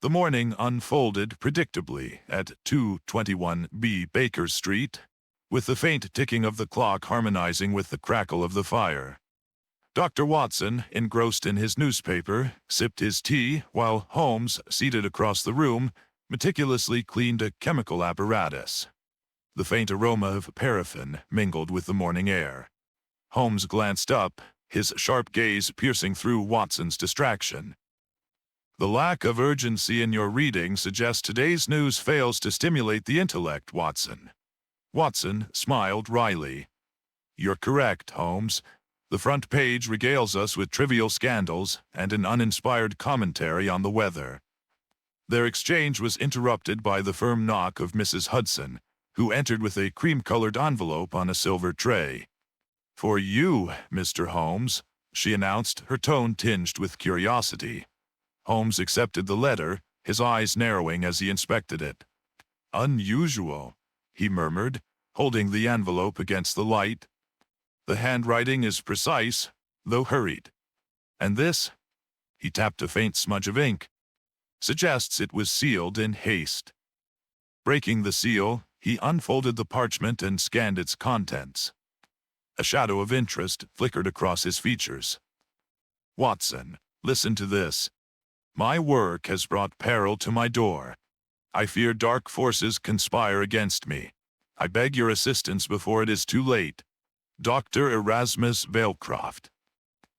The morning unfolded predictably at 221B Baker Street, with the faint ticking of the clock harmonizing with the crackle of the fire. Dr. Watson, engrossed in his newspaper, sipped his tea, while Holmes, seated across the room, meticulously cleaned a chemical apparatus. The faint aroma of paraffin mingled with the morning air. Holmes glanced up, his sharp gaze piercing through Watson's distraction. "The lack of urgency in your reading suggests today's news fails to stimulate the intellect, Watson." Watson smiled wryly. "You're correct, Holmes. The front page regales us with trivial scandals and an uninspired commentary on the weather." Their exchange was interrupted by the firm knock of Mrs. Hudson, who entered with a cream-colored envelope on a silver tray. "For you, Mr. Holmes," she announced, her tone tinged with curiosity. Holmes accepted the letter, his eyes narrowing as he inspected it. "Unusual," he murmured, holding the envelope against the light. "The handwriting is precise, though hurried. And this," he tapped a faint smudge of ink, "suggests it was sealed in haste." Breaking the seal, he unfolded the parchment and scanned its contents. A shadow of interest flickered across his features. "Watson, listen to this. My work has brought peril to my door. I fear dark forces conspire against me. I beg your assistance before it is too late. Dr. Erasmus Valecroft."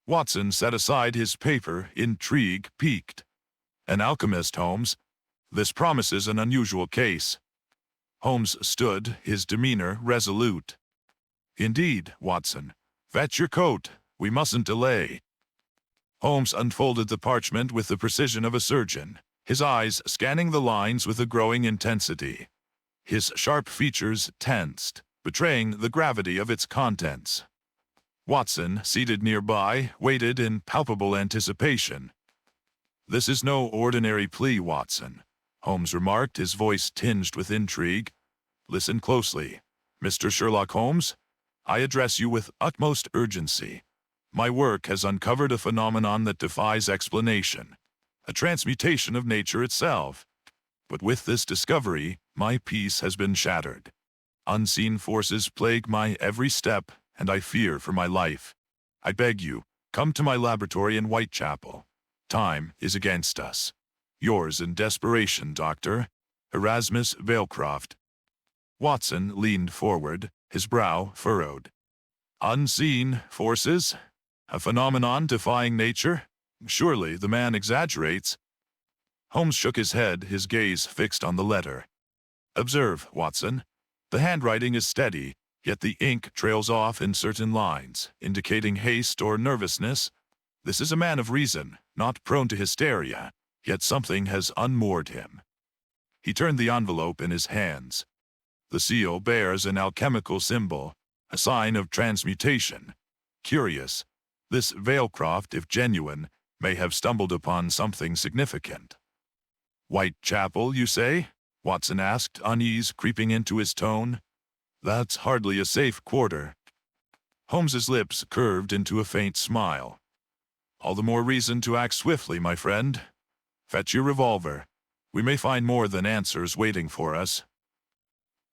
Watson set aside his paper, intrigue piqued. "An alchemist, Holmes. This promises an unusual case." Holmes stood, his demeanor resolute. "Indeed, Watson. Fetch your coat. We mustn't delay." Holmes unfolded the parchment with the precision of a surgeon, his eyes scanning the lines with a growing intensity. His sharp features tensed, betraying the gravity of its contents. Watson, seated nearby, waited in palpable anticipation. "This is no ordinary plea, Watson," Holmes remarked, his voice tinged with intrigue. "Listen closely. Mr. Sherlock Holmes, I address you with utmost urgency. My work has uncovered a phenomenon that defies explanation, a transmutation of nature itself. But with this discovery, my peace has been shattered. Unseen forces plague my every step, and I fear for my life. I beg you, come to my laboratory in Whitechapel. Time is against us. Yours in desperation, Dr. Erasmus Valecroft." Watson leaned forward, his brow furrowed. "Unseen forces? A phenomenon defying nature? Surely the man exaggerates." Holmes shook his head, his gaze fixed on the letter. "Observe, Watson. The handwriting is steady, yet the ink trails off in certain lines, indicating haste or nervousness. This is a man of reason, not prone to hysteria, yet something has unmoored him." He turned the envelope in his hands. The seal bears an alchemical symbol, a sign of transmutation. Curious. This Valecroft, if genuine, may have stumbled upon something significant. "Whitechapel, you say?" Watson asked, unease creeping into his tone. "That's hardly a safe quarter." Holmes's lips curved into a faint smile. "All the more reason to act swiftly, my friend. Fetch your revolver. We may find more than answers waiting for us."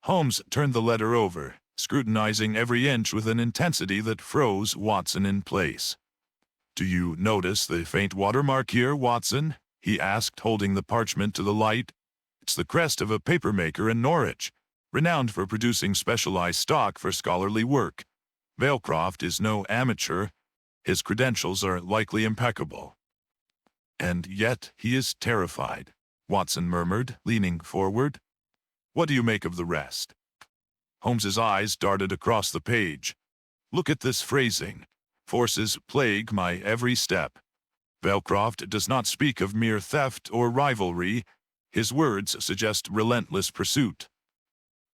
Holmes turned the letter over, scrutinizing every inch with an intensity that froze Watson in place. "Do you notice the faint watermark here, Watson?" he asked, holding the parchment to the light. "It's the crest of a papermaker in Norwich, renowned for producing specialized stock for scholarly work. Valecroft is no amateur. His credentials are likely impeccable." "And yet he is terrified," Watson murmured, leaning forward. "What do you make of the rest?" Holmes's eyes darted across the page. "Look at this phrasing. Forces plague my every step. Valecroft does not speak of mere theft or rivalry. His words suggest relentless pursuit.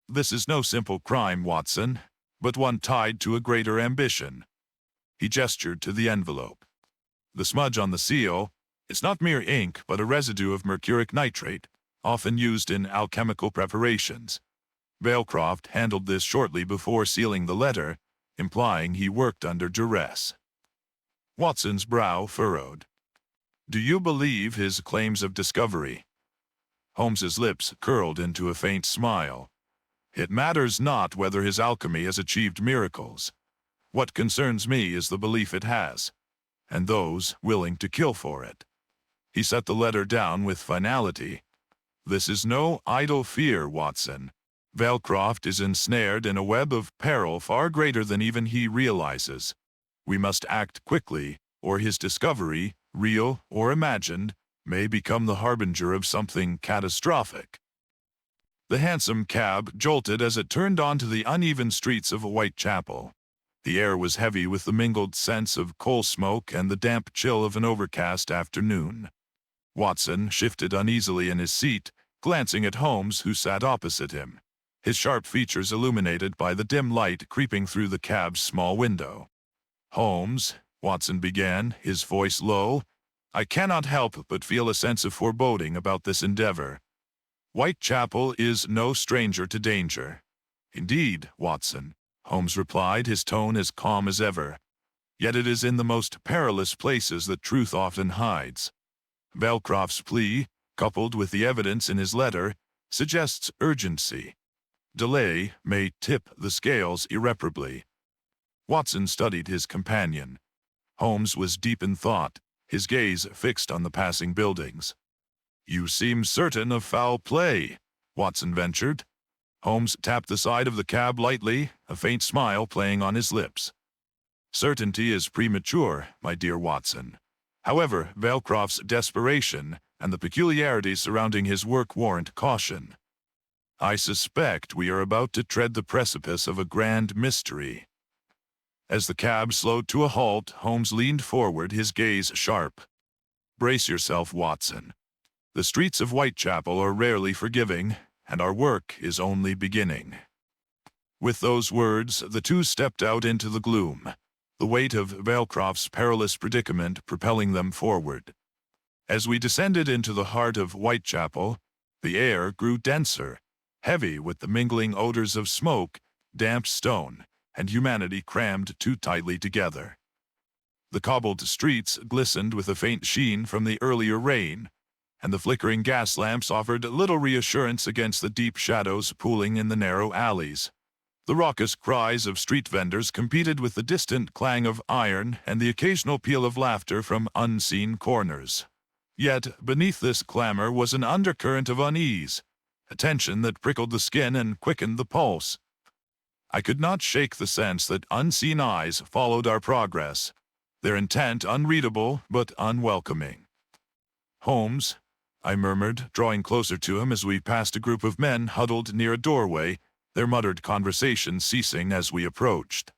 This is no simple crime, Watson, but one tied to a greater ambition." He gestured to the envelope. "The smudge on the seal, it's not mere ink but a residue of mercuric nitrate, often used in alchemical preparations. Valecroft handled this shortly before sealing the letter, implying he worked under duress." Watson's brow furrowed. "Do you believe his claims of discovery? Holmes's lips curled into a faint smile. It matters not whether his alchemy has achieved miracles. What concerns me is the belief it has, and those willing to kill for it. He set the letter down with finality. This is no idle fear, Watson. Valcroft is ensnared in a web of peril far greater than even he realizes. We must act quickly, or his discovery, real or imagined, may become the harbinger of something catastrophic. The hansom cab jolted as it turned onto the uneven streets of Whitechapel. The air was heavy with the mingled scents of coal smoke and the damp chill of an overcast afternoon. Watson shifted uneasily in his seat, glancing at Holmes, who sat opposite him, his sharp features illuminated by the dim light creeping through the cab's small window. "Holmes," Watson began, his voice low, "I cannot help but feel a sense of foreboding about this endeavor. Whitechapel is no stranger to danger." "Indeed, Watson," Holmes replied, his tone as calm as ever. "Yet it is in the most perilous places that truth often hides." Valcroft's plea, coupled with the evidence in his letter, suggests urgency. Delay may tip the scales irreparably. Watson studied his companion. Holmes was deep in thought, his gaze fixed on the passing buildings. "You seem certain of foul play," Watson ventured. Holmes tapped the side of the cab lightly, a faint smile playing on his lips. "Certainty is premature, my dear Watson. However, Valcroft's desperation and the peculiarities surrounding his work warrant caution. I suspect we are about to tread the precipice of a grand mystery." As the cab slowed to a halt, Holmes leaned forward, his gaze sharp. "Brace yourself, Watson. The streets of Whitechapel are rarely forgiving, and our work is only beginning." With those words, the two stepped out into the gloom, the weight of Valcroft's perilous predicament propelling them forward. As we descended into the heart of Whitechapel, the air grew denser, heavy with the mingling odors of smoke, damp stone, and humanity crammed too tightly together. The cobbled streets glistened with a faint sheen from the earlier rain, and the flickering gas lamps offered little reassurance against the deep shadows pooling in the narrow alleys. The raucous cries of street vendors competed with the distant clang of iron and the occasional peal of laughter from unseen corners. Yet beneath this clamor was an undercurrent of unease, a tension that prickled the skin and quickened the pulse. I could not shake the sense that unseen eyes followed our progress, their intent unreadable but unwelcoming. "Holmes," I murmured, drawing closer to him as we passed a group of men huddled near a doorway, their muttered conversation ceasing as we approached.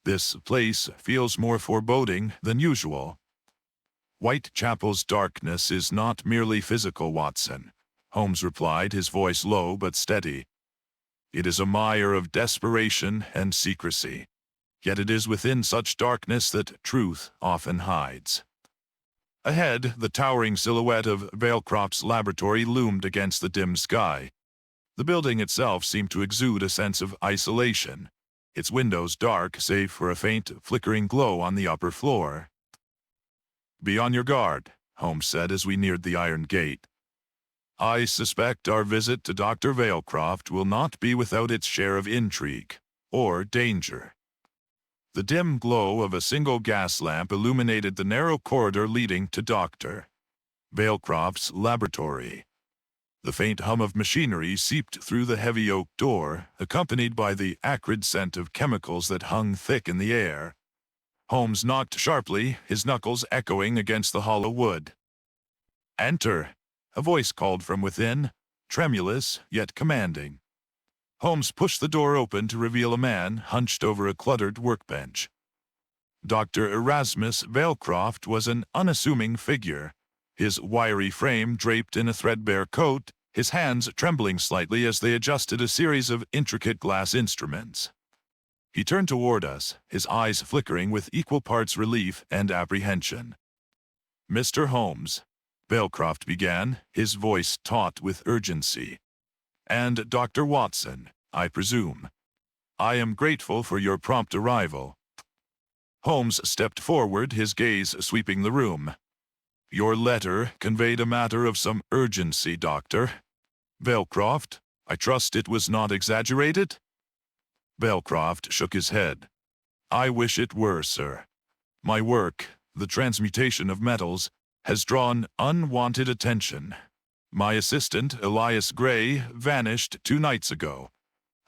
"This place feels more foreboding than usual." "Whitechapel's darkness is not merely physical, Watson," Holmes replied, his voice low but steady. "It is a mire of desperation and secrecy. Yet it is within such darkness that truth often hides." Ahead, the towering silhouette of Valcroft's laboratory loomed against the dim sky. The building itself seemed to exude a sense of isolation, its windows dark save for a faint, flickering glow on the upper floor. "Be on your guard," Holmes said as we neared the iron gate. "I suspect our visit to Dr. Valcroft will not be without its share of intrigue or danger." The dim glow of a single gas lamp illuminated the narrow corridor leading to Dr. Valcroft's laboratory. The faint hum of machinery seeped through the heavy oak door, accompanied by the acrid scent of chemicals that hung thick in the air. Holmes knocked sharply, his knuckles echoing against the hollow wood. "Enter," a voice called from within, tremulous yet commanding. Holmes pushed the door open to reveal a man hunched over a cluttered workbench. Dr. Erasmus Valcroft was an unassuming figure, his wiry frame draped in a threadbare coat, his hands trembling slightly as they adjusted a series of intricate glass instruments. He turned toward us, his eyes flickering with equal parts relief and apprehension. "Mr. Holmes," Valcroft began, his voice taut with urgency. "And Dr. Watson, I presume. I am grateful for your prompt arrival." Holmes stepped forward, his gaze sweeping the room. Your letter conveyed a matter of some urgency, Doctor. Balecroft, I trust it was not exaggerated? Balecroft shook his head. I wish it were, sir. My work, the transmutation of metals, has drawn unwanted attention. My assistant, Elias Gray, vanished 2 nights ago.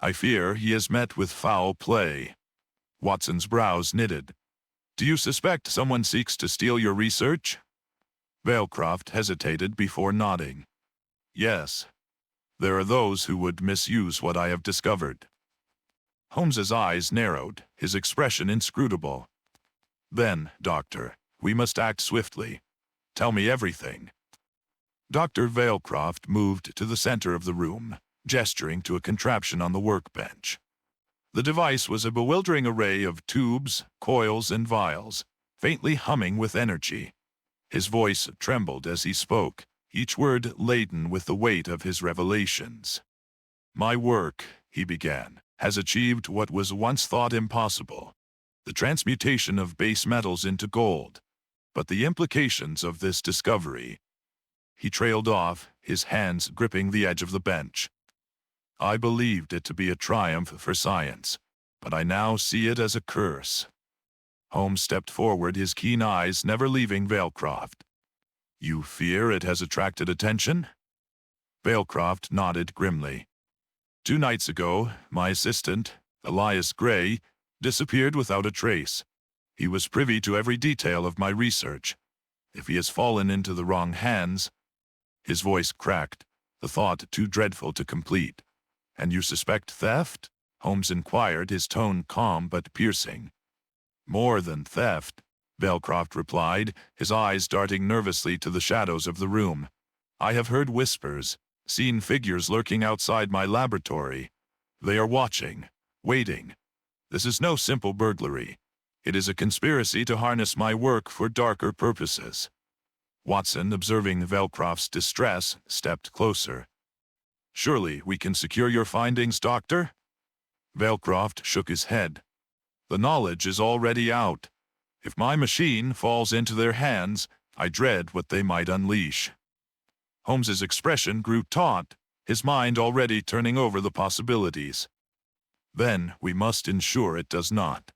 I fear he has met with foul play. Watson's brows knitted. Do you suspect someone seeks to steal your research? Balecroft hesitated before nodding. Yes. There are those who would misuse what I have discovered. Holmes's eyes narrowed, his expression inscrutable. Then, Doctor, we must act swiftly. Tell me everything. Dr. Balecroft moved to the center of the room, gesturing to a contraption on the workbench. The device was a bewildering array of tubes, coils, and vials, faintly humming with energy. His voice trembled as he spoke, each word laden with the weight of his revelations. My work, he began, has achieved what was once thought impossible, the transmutation of base metals into gold. But the implications of this discovery... He trailed off, his hands gripping the edge of the bench. I believed it to be a triumph for science, but I now see it as a curse. Holmes stepped forward, his keen eyes never leaving Balecroft. You fear it has attracted attention? Balecroft nodded grimly. 2 nights ago, my assistant, Elias Gray, disappeared without a trace. He was privy to every detail of my research. If he has fallen into the wrong hands... His voice cracked, the thought too dreadful to complete. And you suspect theft? Holmes inquired, his tone calm but piercing. More than theft, Balecroft replied, his eyes darting nervously to the shadows of the room. I have heard whispers, seen figures lurking outside my laboratory. They are watching, waiting. This is no simple burglary. It is a conspiracy to harness my work for darker purposes. Watson, observing Balecroft's distress, stepped closer. Surely we can secure your findings, Doctor? Balecroft shook his head. The knowledge is already out. If my machine falls into their hands, I dread what they might unleash. Holmes's expression grew taut, his mind already turning over the possibilities. Then we must ensure it does not.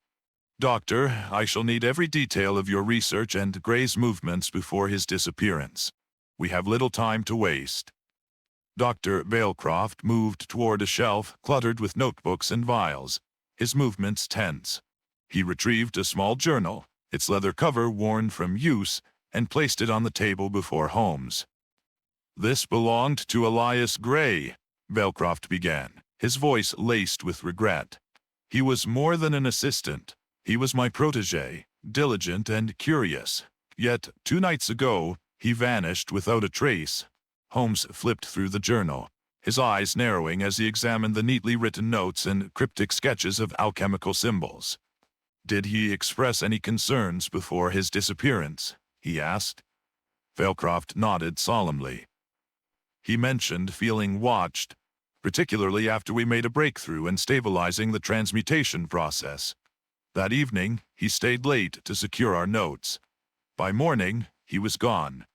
Doctor, I shall need every detail of your research and Gray's movements before his disappearance. We have little time to waste. Dr. Balecroft moved toward a shelf cluttered with notebooks and vials, his movements tense. He retrieved a small journal, its leather cover worn from use, and placed it on the table before Holmes. This belonged to Elias Gray, Balecroft began, his voice laced with regret. He was more than an assistant. He was my protégé, diligent and curious. Yet, 2 nights ago, he vanished without a trace. Holmes flipped through the journal, his eyes narrowing as he examined the neatly written notes and cryptic sketches of alchemical symbols. Did he express any concerns before his disappearance? He asked. Balecroft nodded solemnly. He mentioned feeling watched, particularly after we made a breakthrough in stabilizing the transmutation process. That evening, he stayed late to secure our notes. By morning, he was gone.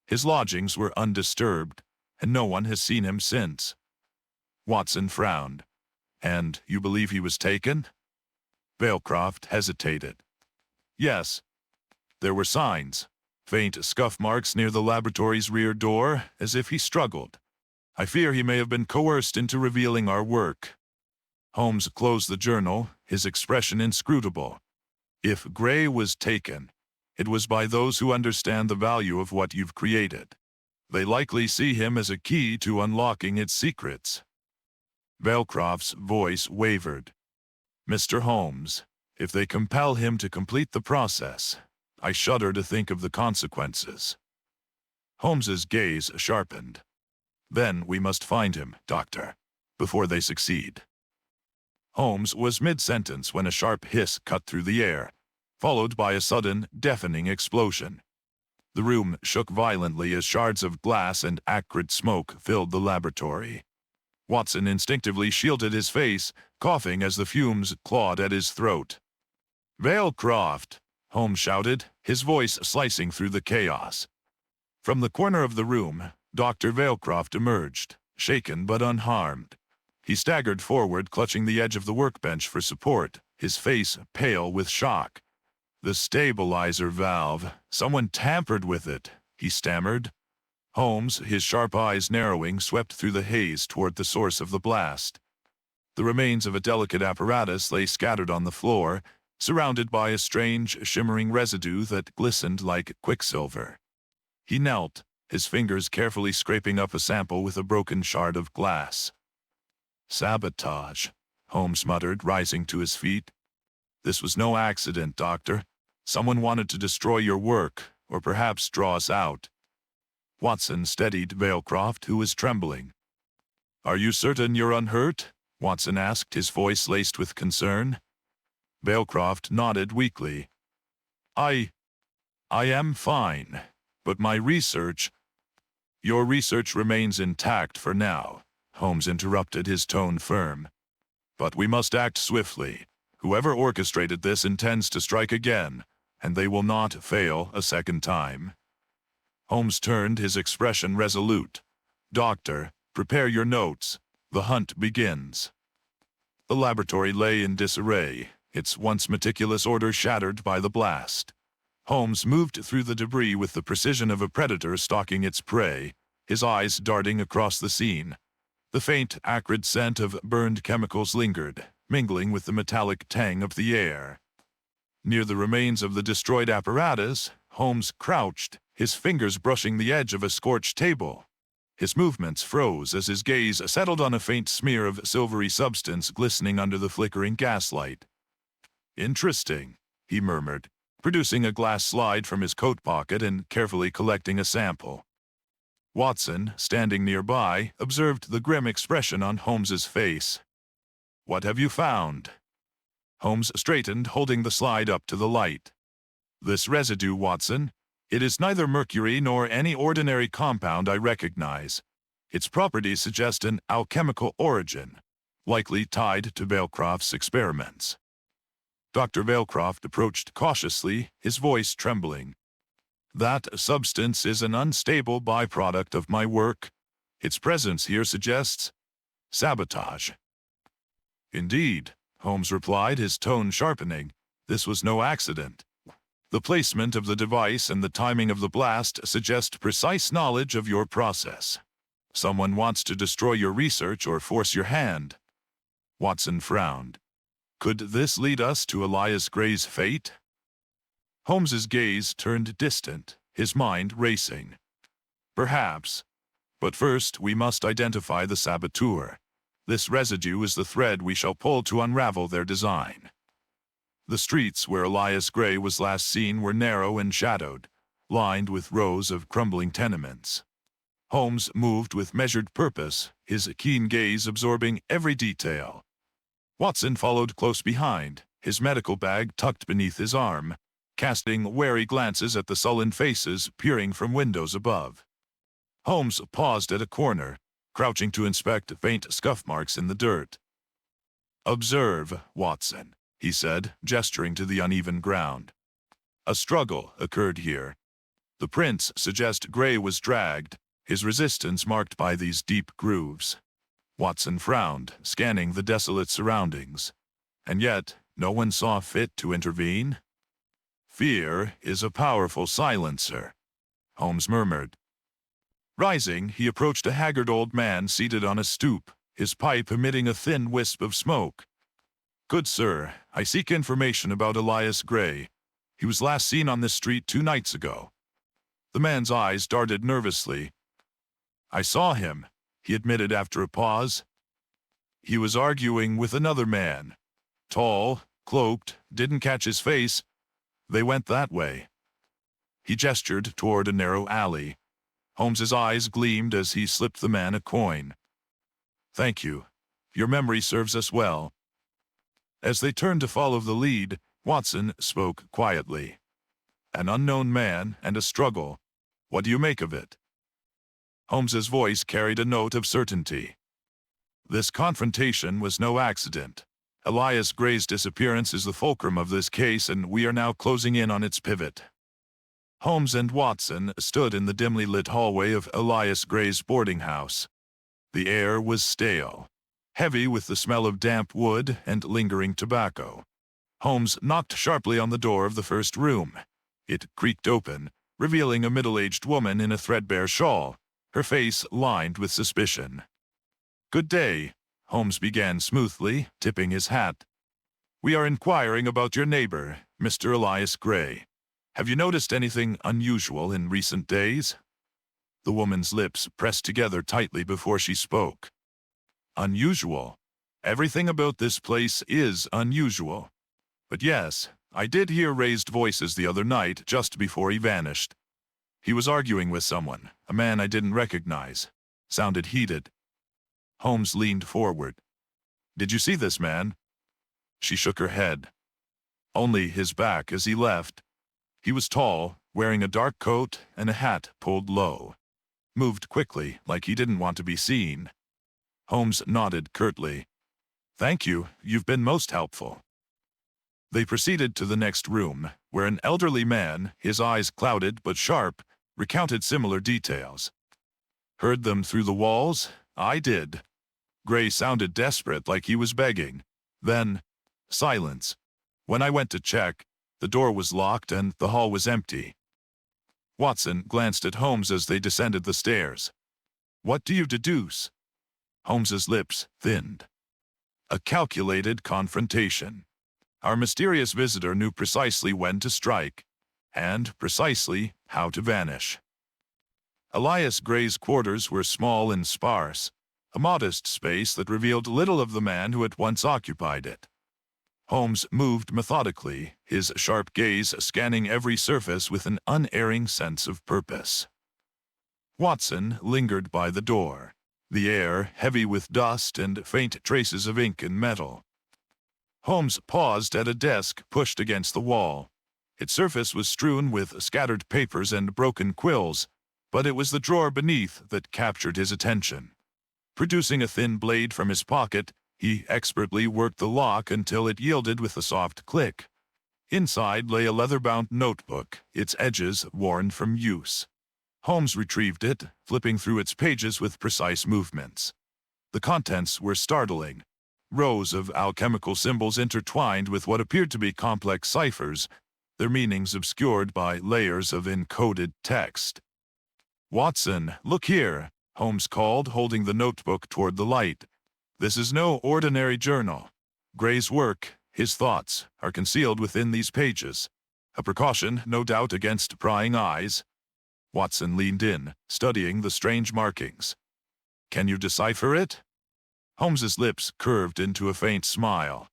His lodgings were undisturbed, and no one has seen him since. Watson frowned. And you believe he was taken? Balecroft hesitated. Yes. There were signs, faint scuff marks near the laboratory's rear door, as if he struggled. I fear he may have been coerced into revealing our work. Holmes closed the journal, his expression inscrutable. If Gray was taken, it was by those who understand the value of what you've created. They likely see him as a key to unlocking its secrets. Balecroft's voice wavered. Mr. Holmes, if they compel him to complete the process, I shudder to think of the consequences. Holmes's gaze sharpened. Then we must find him, Doctor, before they succeed. Holmes was mid-sentence when a sharp hiss cut through the air, followed by a sudden, deafening explosion. The room shook violently as shards of glass and acrid smoke filled the laboratory. Watson instinctively shielded his face, coughing as the fumes clawed at his throat. "Balecroft!" Holmes shouted, his voice slicing through the chaos. From the corner of the room, Dr. Valecroft emerged, shaken but unharmed. He staggered forward, clutching the edge of the workbench for support, his face pale with shock. "The stabilizer valve. Someone tampered with it," he stammered. Holmes, his sharp eyes narrowing, swept through the haze toward the source of the blast. The remains of a delicate apparatus lay scattered on the floor, surrounded by a strange, shimmering residue that glistened like quicksilver. He knelt, his fingers carefully scraping up a sample with a broken shard of glass. "Sabotage," Holmes muttered, rising to his feet. "This was no accident, Doctor. Someone wanted to destroy your work, or perhaps draw us out." Watson steadied Valecroft, who was trembling. "Are you certain you're unhurt?" Watson asked, his voice laced with concern. Valecroft nodded weakly. I am fine, but my research—" "Your research remains intact for now," Holmes interrupted, his tone firm. "But we must act swiftly. Whoever orchestrated this intends to strike again, and they will not fail a second time." Holmes turned, his expression resolute. "Doctor, prepare your notes. The hunt begins." The laboratory lay in disarray, its once meticulous order shattered by the blast. Holmes moved through the debris with the precision of a predator stalking its prey, his eyes darting across the scene. The faint, acrid scent of burned chemicals lingered, mingling with the metallic tang of the air. Near the remains of the destroyed apparatus, Holmes crouched, his fingers brushing the edge of a scorched table. His movements froze as his gaze settled on a faint smear of silvery substance glistening under the flickering gaslight. "Interesting," he murmured, producing a glass slide from his coat pocket and carefully collecting a sample. Watson, standing nearby, observed the grim expression on Holmes's face. "What have you found?" Holmes straightened, holding the slide up to the light. "This residue, Watson. It is neither mercury nor any ordinary compound I recognize. Its properties suggest an alchemical origin, likely tied to Valecroft's experiments." Dr. Valecroft approached cautiously, his voice trembling. "That substance is an unstable byproduct of my work. Its presence here suggests sabotage." "Indeed," Holmes replied, his tone sharpening. "This was no accident. The placement of the device and the timing of the blast suggest precise knowledge of your process. Someone wants to destroy your research or force your hand." Watson frowned. "Could this lead us to Elias Gray's fate?" Holmes's gaze turned distant, his mind racing. "Perhaps. But first we must identify the saboteur. This residue is the thread we shall pull to unravel their design." The streets where Elias Gray was last seen were narrow and shadowed, lined with rows of crumbling tenements. Holmes moved with measured purpose, his keen gaze absorbing every detail. Watson followed close behind, his medical bag tucked beneath his arm, casting wary glances at the sullen faces peering from windows above. Holmes paused at a corner, crouching to inspect faint scuff marks in the dirt. "Observe, Watson," he said, gesturing to the uneven ground. "A struggle occurred here. The prints suggest Gray was dragged, his resistance marked by these deep grooves." Watson frowned, scanning the desolate surroundings. "And yet, no one saw fit to intervene?" "Fear is a powerful silencer," Holmes murmured. Rising, he approached a haggard old man seated on a stoop, his pipe emitting a thin wisp of smoke. "Good sir, I seek information about Elias Gray. He was last seen on this street 2 nights ago." The man's eyes darted nervously. "I saw him," he admitted after a pause. "He was arguing with another man. Tall, cloaked, didn't catch his face. They went that way." He gestured toward a narrow alley. Holmes's eyes gleamed as he slipped the man a coin. "Thank you. Your memory serves us well." As they turned to follow the lead, Watson spoke quietly. "An unknown man and a struggle. What do you make of it?" Holmes's voice carried a note of certainty. "This confrontation was no accident. Elias Gray's disappearance is the fulcrum of this case, and we are now closing in on its pivot." Holmes and Watson stood in the dimly lit hallway of Elias Gray's boarding house. The air was stale, heavy with the smell of damp wood and lingering tobacco. Holmes knocked sharply on the door of the first room. It creaked open, revealing a middle-aged woman in a threadbare shawl, her face lined with suspicion. "Good day," Holmes began smoothly, tipping his hat. "We are inquiring about your neighbor, Mr. Elias Gray. Have you noticed anything unusual in recent days?" The woman's lips pressed together tightly before she spoke. "Unusual? Everything about this place is unusual. But yes, I did hear raised voices the other night just before he vanished. He was arguing with someone, a man I didn't recognize. Sounded heated." Holmes leaned forward. "Did you see this man?" She shook her head. "Only his back as he left. He was tall, wearing a dark coat and a hat pulled low. Moved quickly, like he didn't want to be seen." Holmes nodded curtly. "Thank you, you've been most helpful." They proceeded to the next room, where an elderly man, his eyes clouded but sharp, recounted similar details. "Heard them through the walls? I did." Gray sounded desperate, like he was begging. Then, silence. "When I went to check, the door was locked and the hall was empty." Watson glanced at Holmes as they descended the stairs. "What do you deduce?" Holmes's lips thinned. "A calculated confrontation. Our mysterious visitor knew precisely when to strike, and precisely how to vanish." Elias Gray's quarters were small and sparse, a modest space that revealed little of the man who had once occupied it. Holmes moved methodically, his sharp gaze scanning every surface with an unerring sense of purpose. Watson lingered by the door, the air heavy with dust and faint traces of ink and metal. Holmes paused at a desk pushed against the wall. Its surface was strewn with scattered papers and broken quills, but it was the drawer beneath that captured his attention. Producing a thin blade from his pocket, he expertly worked the lock until it yielded with a soft click. Inside lay a leather-bound notebook, its edges worn from use. Holmes retrieved it, flipping through its pages with precise movements. The contents were startling. Rows of alchemical symbols intertwined with what appeared to be complex ciphers, their meanings obscured by layers of encoded text. "Watson, look here," Holmes called, holding the notebook toward the light. "This is no ordinary journal. Gray's work, his thoughts, are concealed within these pages. A precaution, no doubt, against prying eyes." Watson leaned in, studying the strange markings. "Can you decipher it?" Holmes's lips curved into a faint smile.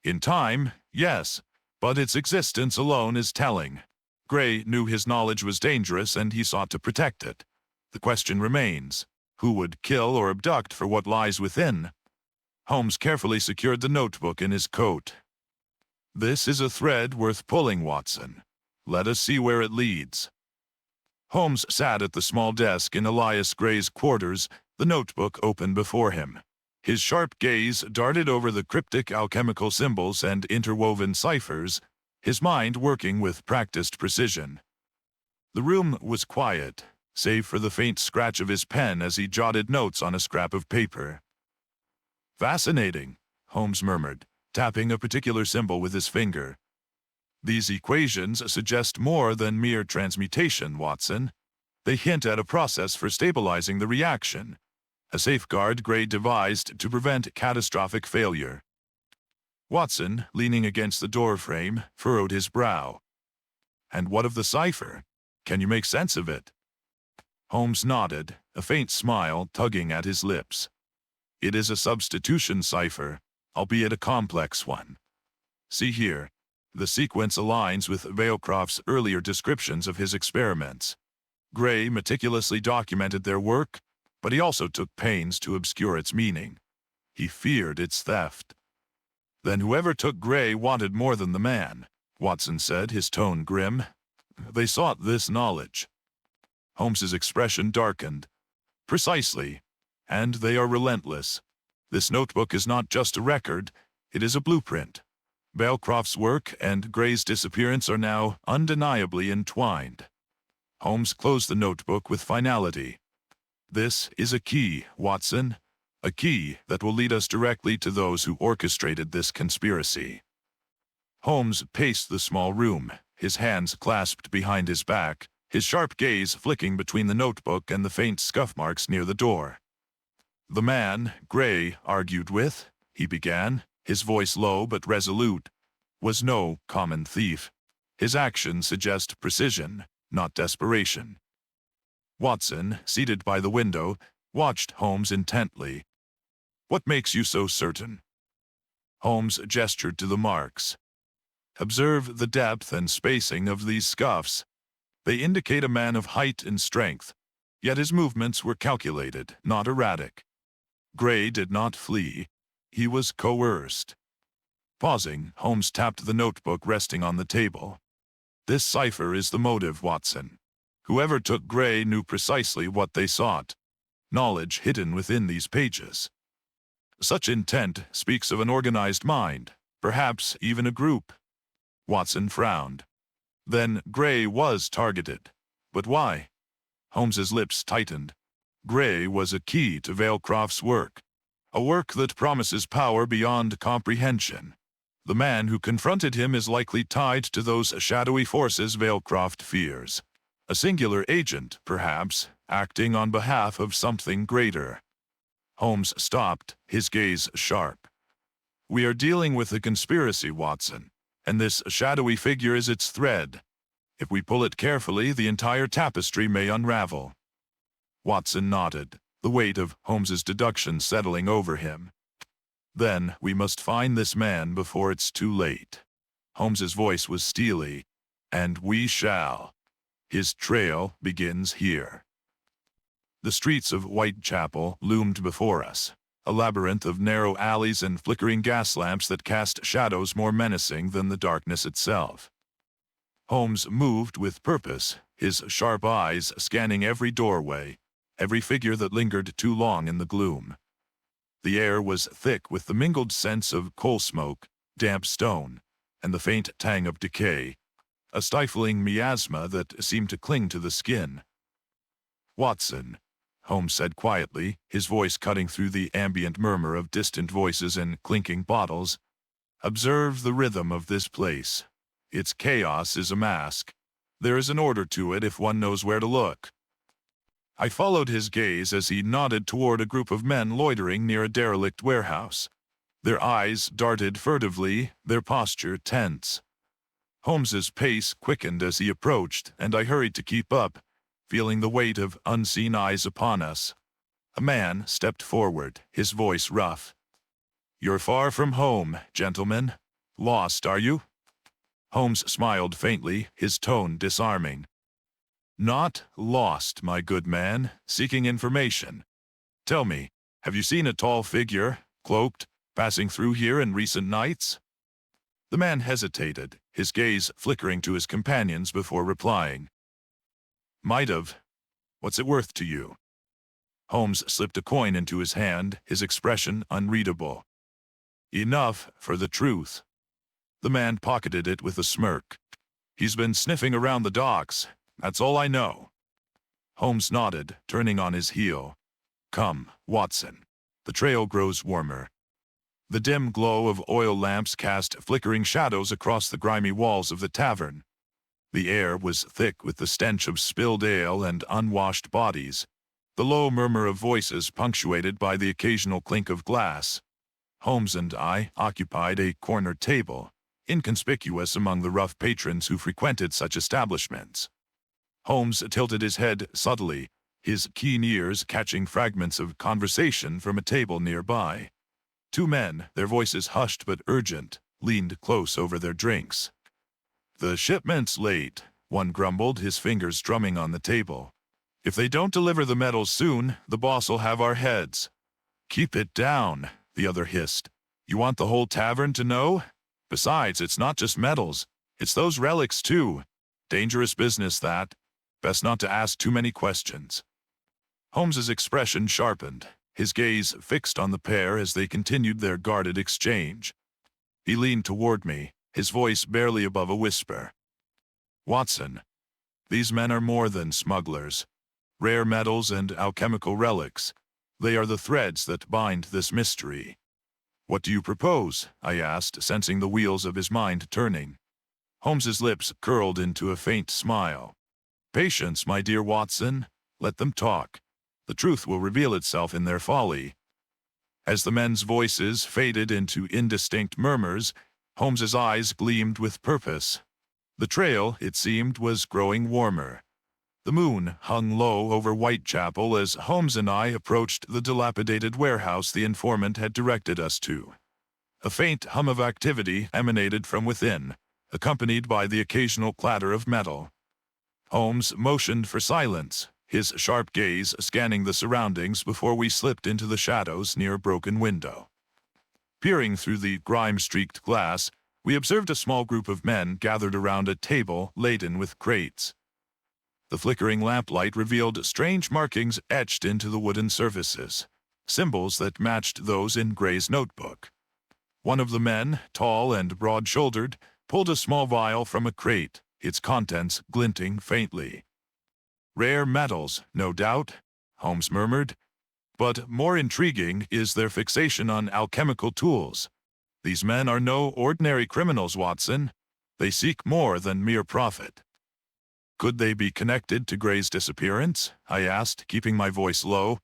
"In time, yes, but its existence alone is telling. Gray knew his knowledge was dangerous and he sought to protect it. The question remains, who would kill or abduct for what lies within?" Holmes carefully secured the notebook in his coat. "This is a thread worth pulling, Watson. Let us see where it leads." Holmes sat at the small desk in Elias Gray's quarters, the notebook open before him. His sharp gaze darted over the cryptic alchemical symbols and interwoven ciphers, his mind working with practiced precision. The room was quiet, save for the faint scratch of his pen as he jotted notes on a scrap of paper. "Fascinating," Holmes murmured, tapping a particular symbol with his finger. "These equations suggest more than mere transmutation, Watson. They hint at a process for stabilizing the reaction, a safeguard Gray devised to prevent catastrophic failure." Watson, leaning against the doorframe, furrowed his brow. "And what of the cipher? Can you make sense of it?" Holmes nodded, a faint smile tugging at his lips. "It is a substitution cipher, albeit a complex one. See here, the sequence aligns with Veilcroft's earlier descriptions of his experiments. Gray meticulously documented their work, but he also took pains to obscure its meaning. He feared its theft." "Then whoever took Gray wanted more than the man," Watson said, his tone grim. "They sought this knowledge." Holmes's expression darkened. "Precisely. And they are relentless. This notebook is not just a record, it is a blueprint. Veilcroft's work and Gray's disappearance are now undeniably entwined. Holmes closed the notebook with finality. "This is a key, Watson. A key that will lead us directly to those who orchestrated this conspiracy." Holmes paced the small room, his hands clasped behind his back, his sharp gaze flicking between the notebook and the faint scuff marks near the door. "The man Gray argued with," he began, his voice low but resolute, "was no common thief. His actions suggest precision, not desperation." Watson, seated by the window, watched Holmes intently. "What makes you so certain?" Holmes gestured to the marks. "Observe the depth and spacing of these scuffs. They indicate a man of height and strength, yet his movements were calculated, not erratic. Gray did not flee. He was coerced." Pausing, Holmes tapped the notebook resting on the table. "This cipher is the motive, Watson. Whoever took Gray knew precisely what they sought. Knowledge hidden within these pages. Such intent speaks of an organized mind, perhaps even a group." Watson frowned. "Then Gray was targeted. But why?" Holmes's lips tightened. "Gray was a key to Valecroft's work, a work that promises power beyond comprehension. The man who confronted him is likely tied to those shadowy forces Valecroft fears. A singular agent, perhaps, acting on behalf of something greater." Holmes stopped, his gaze sharp. "We are dealing with a conspiracy, Watson, and this shadowy figure is its thread. If we pull it carefully, the entire tapestry may unravel." Watson nodded, the weight of Holmes's deduction settling over him. "Then we must find this man before it's too late." Holmes's voice was steely. "And we shall. His trail begins here." The streets of Whitechapel loomed before us, a labyrinth of narrow alleys and flickering gas lamps that cast shadows more menacing than the darkness itself. Holmes moved with purpose, his sharp eyes scanning every doorway, every figure that lingered too long in the gloom. The air was thick with the mingled scents of coal smoke, damp stone, and the faint tang of decay, a stifling miasma that seemed to cling to the skin. "Watson," Holmes said quietly, his voice cutting through the ambient murmur of distant voices and clinking bottles, "observe the rhythm of this place. Its chaos is a mask. There is an order to it if one knows where to look." I followed his gaze as he nodded toward a group of men loitering near a derelict warehouse. Their eyes darted furtively, their posture tense. Holmes's pace quickened as he approached, and I hurried to keep up, feeling the weight of unseen eyes upon us. A man stepped forward, his voice rough. "You're far from home, gentlemen. Lost, are you?" Holmes smiled faintly, his tone disarming. "Not lost, my good man, seeking information. Tell me, have you seen a tall figure, cloaked, passing through here in recent nights?" The man hesitated, his gaze flickering to his companions before replying. "Might have. What's it worth to you?" Holmes slipped a coin into his hand, his expression unreadable. "Enough for the truth." The man pocketed it with a smirk. "He's been sniffing around the docks. That's all I know." Holmes nodded, turning on his heel. "Come, Watson. The trail grows warmer." The dim glow of oil lamps cast flickering shadows across the grimy walls of the tavern. The air was thick with the stench of spilled ale and unwashed bodies, the low murmur of voices punctuated by the occasional clink of glass. Holmes and I occupied a corner table, inconspicuous among the rough patrons who frequented such establishments. Holmes tilted his head subtly, his keen ears catching fragments of conversation from a table nearby. Two men, their voices hushed but urgent, leaned close over their drinks. "The shipment's late," one grumbled, his fingers drumming on the table. "If they don't deliver the metals soon, the boss'll have our heads." "Keep it down," the other hissed. "You want the whole tavern to know? Besides, it's not just metals. It's those relics, too. Dangerous business, that. Best not to ask too many questions." Holmes's expression sharpened, his gaze fixed on the pair as they continued their guarded exchange. He leaned toward me, his voice barely above a whisper. "Watson, These men are more than smugglers. Rare metals and alchemical relics. They are the threads that bind this mystery. What do you propose? I asked, sensing the wheels of his mind turning. Holmes's lips curled into a faint smile. Patience, my dear Watson. Let them talk. The truth will reveal itself in their folly. As the men's voices faded into indistinct murmurs, Holmes's eyes gleamed with purpose. The trail, it seemed, was growing warmer. The moon hung low over Whitechapel as Holmes and I approached the dilapidated warehouse the informant had directed us to. A faint hum of activity emanated from within, accompanied by the occasional clatter of metal. Holmes motioned for silence, his sharp gaze scanning the surroundings before we slipped into the shadows near a broken window. Peering through the grime-streaked glass, we observed a small group of men gathered around a table laden with crates. The flickering lamplight revealed strange markings etched into the wooden surfaces, symbols that matched those in Gray's notebook. One of the men, tall and broad-shouldered, pulled a small vial from a crate, its contents glinting faintly. Rare metals, no doubt, Holmes murmured, but more intriguing is their fixation on alchemical tools. These men are no ordinary criminals, Watson. They seek more than mere profit. Could they be connected to Gray's disappearance? I asked, keeping my voice low.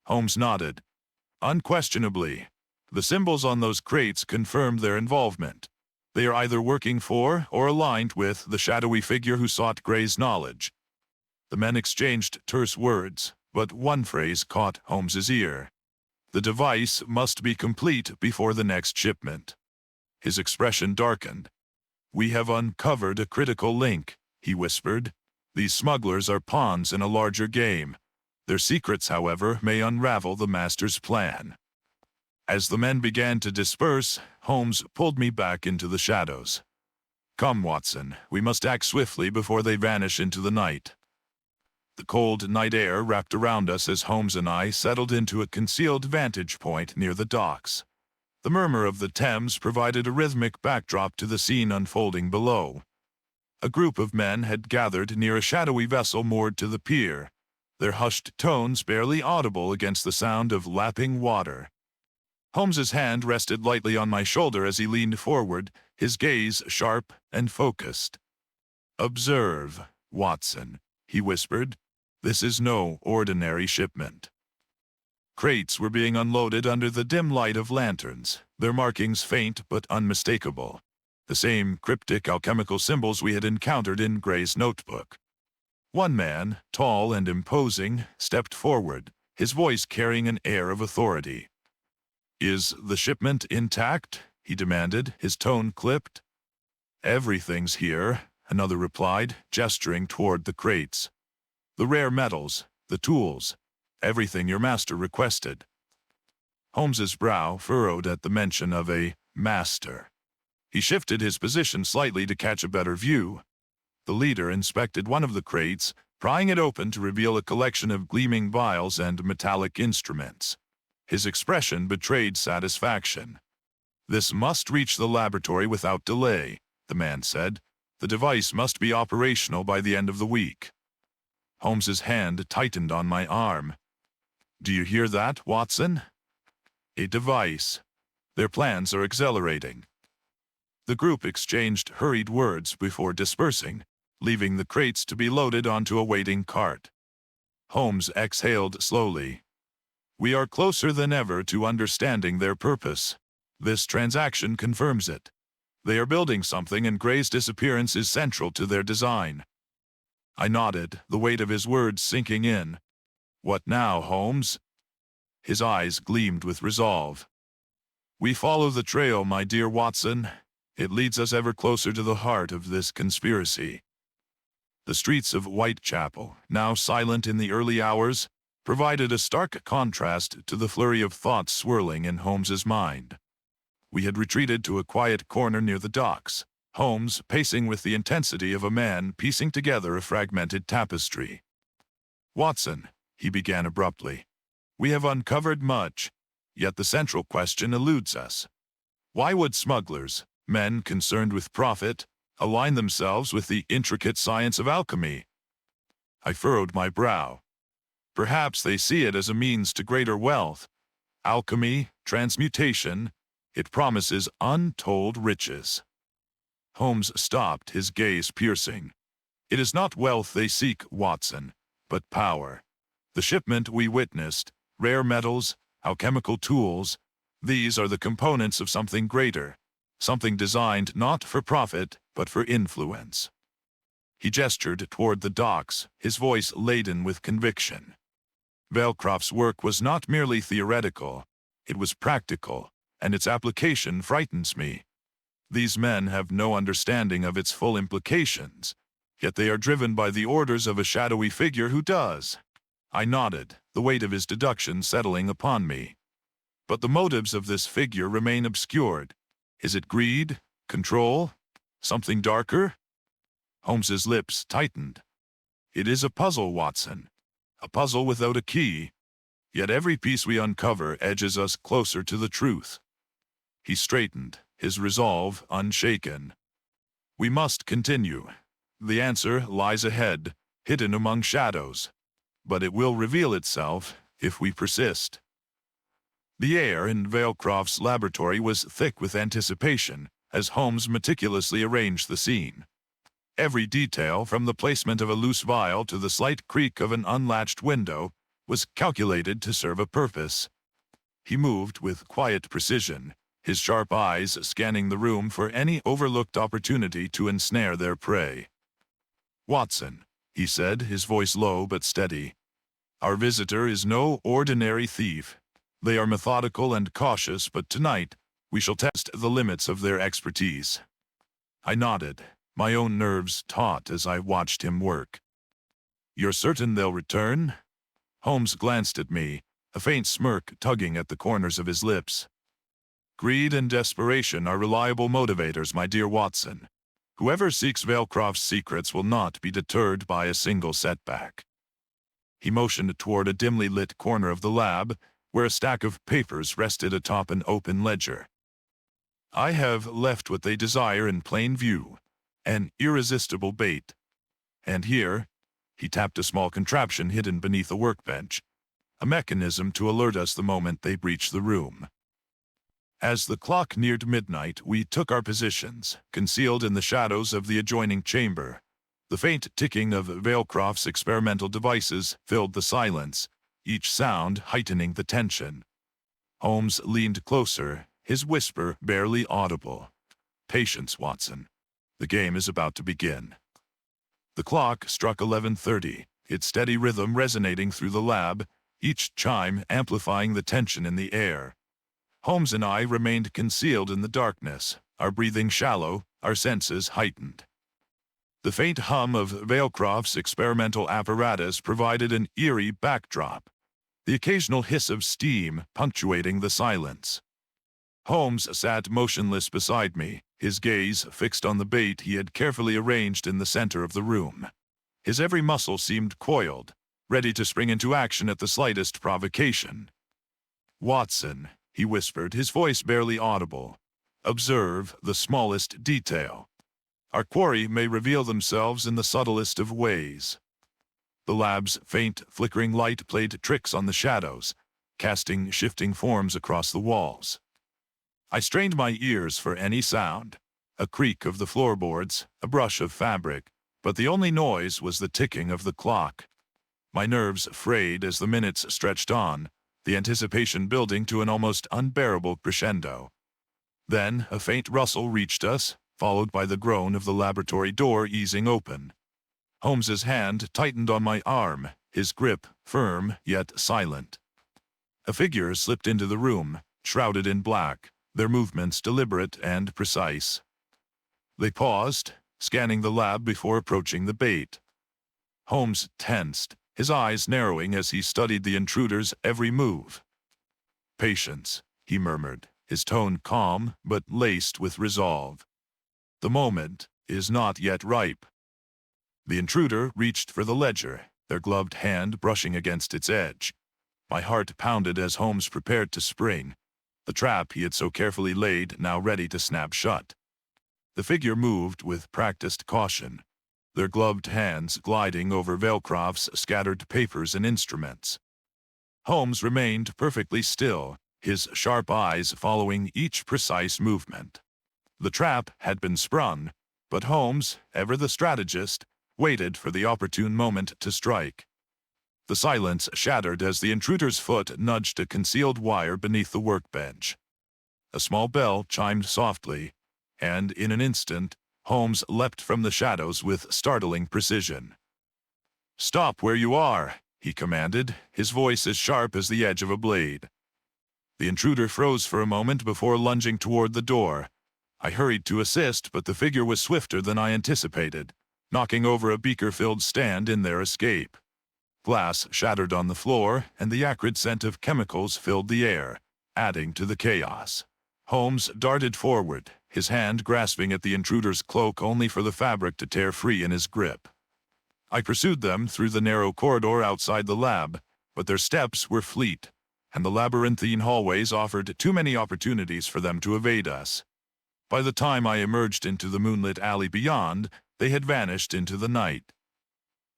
Holmes nodded. Unquestionably. The symbols on those crates confirmed their involvement. They are either working for or aligned with the shadowy figure who sought Gray's knowledge. The men exchanged terse words, but one phrase caught Holmes's ear. The device must be complete before the next shipment. His expression darkened. We have uncovered a critical link, he whispered. These smugglers are pawns in a larger game. Their secrets, however, may unravel the master's plan. As the men began to disperse, Holmes pulled me back into the shadows. Come, Watson, we must act swiftly before they vanish into the night. The cold night air wrapped around us as Holmes and I settled into a concealed vantage point near the docks. The murmur of the Thames provided a rhythmic backdrop to the scene unfolding below. A group of men had gathered near a shadowy vessel moored to the pier, their hushed tones barely audible against the sound of lapping water. Holmes's hand rested lightly on my shoulder as he leaned forward, his gaze sharp and focused. Observe, Watson, he whispered. This is no ordinary shipment. Crates were being unloaded under the dim light of lanterns, their markings faint but unmistakable. The same cryptic alchemical symbols we had encountered in Gray's notebook. One man, tall and imposing, stepped forward, his voice carrying an air of authority. Is the shipment intact? He demanded, his tone clipped. Everything's here, another replied, gesturing toward the crates. The rare metals, the tools, everything your master requested. Holmes's brow furrowed at the mention of a master. He shifted his position slightly to catch a better view. The leader inspected one of the crates, prying it open to reveal a collection of gleaming vials and metallic instruments. His expression betrayed satisfaction. This must reach the laboratory without delay, the man said. The device must be operational by the end of the week. Holmes's hand tightened on my arm. Do you hear that, Watson? A device. Their plans are accelerating. The group exchanged hurried words before dispersing, leaving the crates to be loaded onto a waiting cart. Holmes exhaled slowly. We are closer than ever to understanding their purpose. This transaction confirms it. They are building something, and Gray's disappearance is central to their design. I nodded, the weight of his words sinking in. What now, Holmes? His eyes gleamed with resolve. We follow the trail, my dear Watson. It leads us ever closer to the heart of this conspiracy. The streets of Whitechapel, now silent in the early hours, provided a stark contrast to the flurry of thoughts swirling in Holmes's mind. We had retreated to a quiet corner near the docks, Holmes pacing with the intensity of a man piecing together a fragmented tapestry. Watson, he began abruptly, we have uncovered much, yet the central question eludes us. Why would smugglers, men concerned with profit, align themselves with the intricate science of alchemy, I furrowed my brow. Perhaps they see it as a means to greater wealth. Alchemy, transmutation, it promises untold riches. Holmes stopped, his gaze piercing. It is not wealth they seek, Watson, but power. The shipment we witnessed, rare metals, alchemical tools, these are the components of something greater, something designed not for profit, but for influence. He gestured toward the docks, his voice laden with conviction. Veilcroft's work was not merely theoretical, it was practical, and its application frightens me. These men have no understanding of its full implications, yet they are driven by the orders of a shadowy figure who does. I nodded, the weight of his deduction settling upon me. But the motives of this figure remain obscured. Is it greed? Control? Something darker? Holmes's lips tightened. It is a puzzle, Watson. A puzzle without a key. Yet every piece we uncover edges us closer to the truth. He straightened, his resolve unshaken. We must continue. The answer lies ahead, hidden among shadows. But it will reveal itself if we persist. The air in Veilcroft's laboratory was thick with anticipation as Holmes meticulously arranged the scene. Every detail, from the placement of a loose vial to the slight creak of an unlatched window, was calculated to serve a purpose. He moved with quiet precision, his sharp eyes scanning the room for any overlooked opportunity to ensnare their prey. "Watson," he said, his voice low but steady, "our visitor is no ordinary thief. They are methodical and cautious, but tonight we shall test the limits of their expertise." I nodded, my own nerves taut as I watched him work. "You're certain they'll return?" Holmes glanced at me, a faint smirk tugging at the corners of his lips. "Greed and desperation are reliable motivators, my dear Watson. Whoever seeks Veilcroft's secrets will not be deterred by a single setback." He motioned toward a dimly lit corner of the lab, where a stack of papers rested atop an open ledger. "I have left what they desire in plain view, an irresistible bait. And here," he tapped a small contraption hidden beneath a workbench, "a mechanism to alert us the moment they breach the room." As the clock neared midnight, we took our positions, concealed in the shadows of the adjoining chamber. The faint ticking of Veilcroft's experimental devices filled the silence, each sound heightening the tension. Holmes leaned closer, his whisper barely audible. "Patience, Watson. The game is about to begin." The clock struck 11:30, its steady rhythm resonating through the lab, each chime amplifying the tension in the air. Holmes and I remained concealed in the darkness, our breathing shallow, our senses heightened. The faint hum of Veilcroft's experimental apparatus provided an eerie backdrop, the occasional hiss of steam punctuating the silence. Holmes sat motionless beside me, his gaze fixed on the bait he had carefully arranged in the center of the room. His every muscle seemed coiled, ready to spring into action at the slightest provocation. "Watson," he whispered, his voice barely audible, "observe the smallest detail. Our quarry may reveal themselves in the subtlest of ways." The lab's faint, flickering light played tricks on the shadows, casting shifting forms across the walls. I strained my ears for any sound, a creak of the floorboards, a brush of fabric, but the only noise was the ticking of the clock. My nerves frayed as the minutes stretched on, the anticipation building to an almost unbearable crescendo. Then a faint rustle reached us, followed by the groan of the laboratory door easing open. Holmes's hand tightened on my arm, his grip firm yet silent. A figure slipped into the room, shrouded in black, their movements deliberate and precise. They paused, scanning the lab before approaching the bait. Holmes tensed, his eyes narrowing as he studied the intruder's every move. "Patience," he murmured, his tone calm but laced with resolve. "The moment is not yet ripe." The intruder reached for the ledger, their gloved hand brushing against its edge. My heart pounded as Holmes prepared to spring, the trap he had so carefully laid now ready to snap shut. The figure moved with practiced caution, their gloved hands gliding over Velcroft's scattered papers and instruments. Holmes remained perfectly still, his sharp eyes following each precise movement. The trap had been sprung, but Holmes, ever the strategist, waited for the opportune moment to strike. The silence shattered as the intruder's foot nudged a concealed wire beneath the workbench. A small bell chimed softly, and in an instant, Holmes leapt from the shadows with startling precision. "Stop where you are," he commanded, his voice as sharp as the edge of a blade. The intruder froze for a moment before lunging toward the door. I hurried to assist, but the figure was swifter than I anticipated, knocking over a beaker-filled stand in their escape. Glass shattered on the floor, and the acrid scent of chemicals filled the air, adding to the chaos. Holmes darted forward, his hand grasping at the intruder's cloak only for the fabric to tear free in his grip. I pursued them through the narrow corridor outside the lab, but their steps were fleet, and the labyrinthine hallways offered too many opportunities for them to evade us. By the time I emerged into the moonlit alley beyond, they had vanished into the night.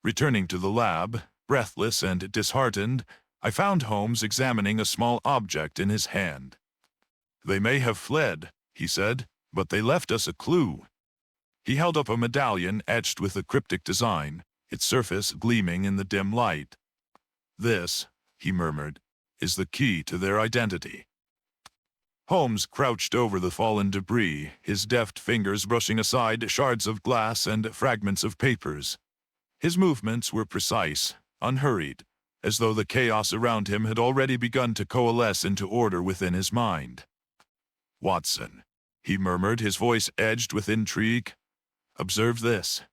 Returning to the lab, breathless and disheartened, I found Holmes examining a small object in his hand. "They may have fled," he said, "but they left us a clue." He held up a medallion etched with a cryptic design, its surface gleaming in the dim light. "This," he murmured, "is the key to their identity." Holmes crouched over the fallen debris, his deft fingers brushing aside shards of glass and fragments of papers. His movements were precise, unhurried, as though the chaos around him had already begun to coalesce into order within his mind. "Watson," he murmured, his voice edged with intrigue, "observe this."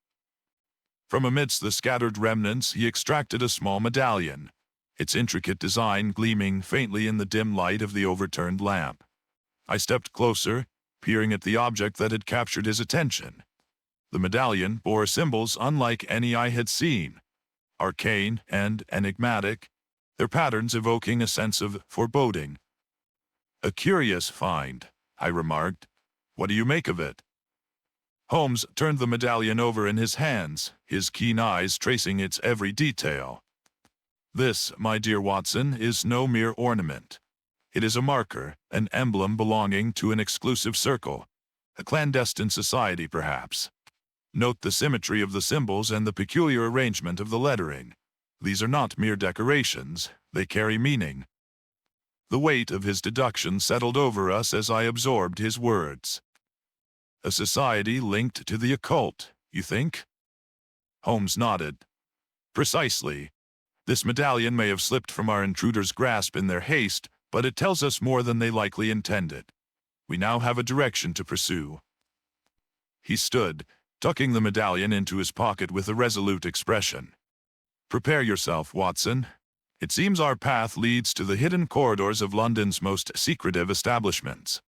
From amidst the scattered remnants he extracted a small medallion, its intricate design gleaming faintly in the dim light of the overturned lamp. I stepped closer, peering at the object that had captured his attention. The medallion bore symbols unlike any I had seen, arcane and enigmatic, their patterns evoking a sense of foreboding. "A curious find," I remarked. "What do you make of it?" Holmes turned the medallion over in his hands, his keen eyes tracing its every detail. "This, my dear Watson, is no mere ornament. It is a marker, an emblem belonging to an exclusive circle, a clandestine society perhaps. Note the symmetry of the symbols and the peculiar arrangement of the lettering. These are not mere decorations, they carry meaning." The weight of his deduction settled over us as I absorbed his words. "A society linked to the occult, you think?" Holmes nodded. "Precisely. This medallion may have slipped from our intruder's grasp in their haste, but it tells us more than they likely intended. We now have a direction to pursue." He stood, tucking the medallion into his pocket with a resolute expression. "Prepare yourself, Watson. It seems our path leads to the hidden corridors of London's most secretive establishments."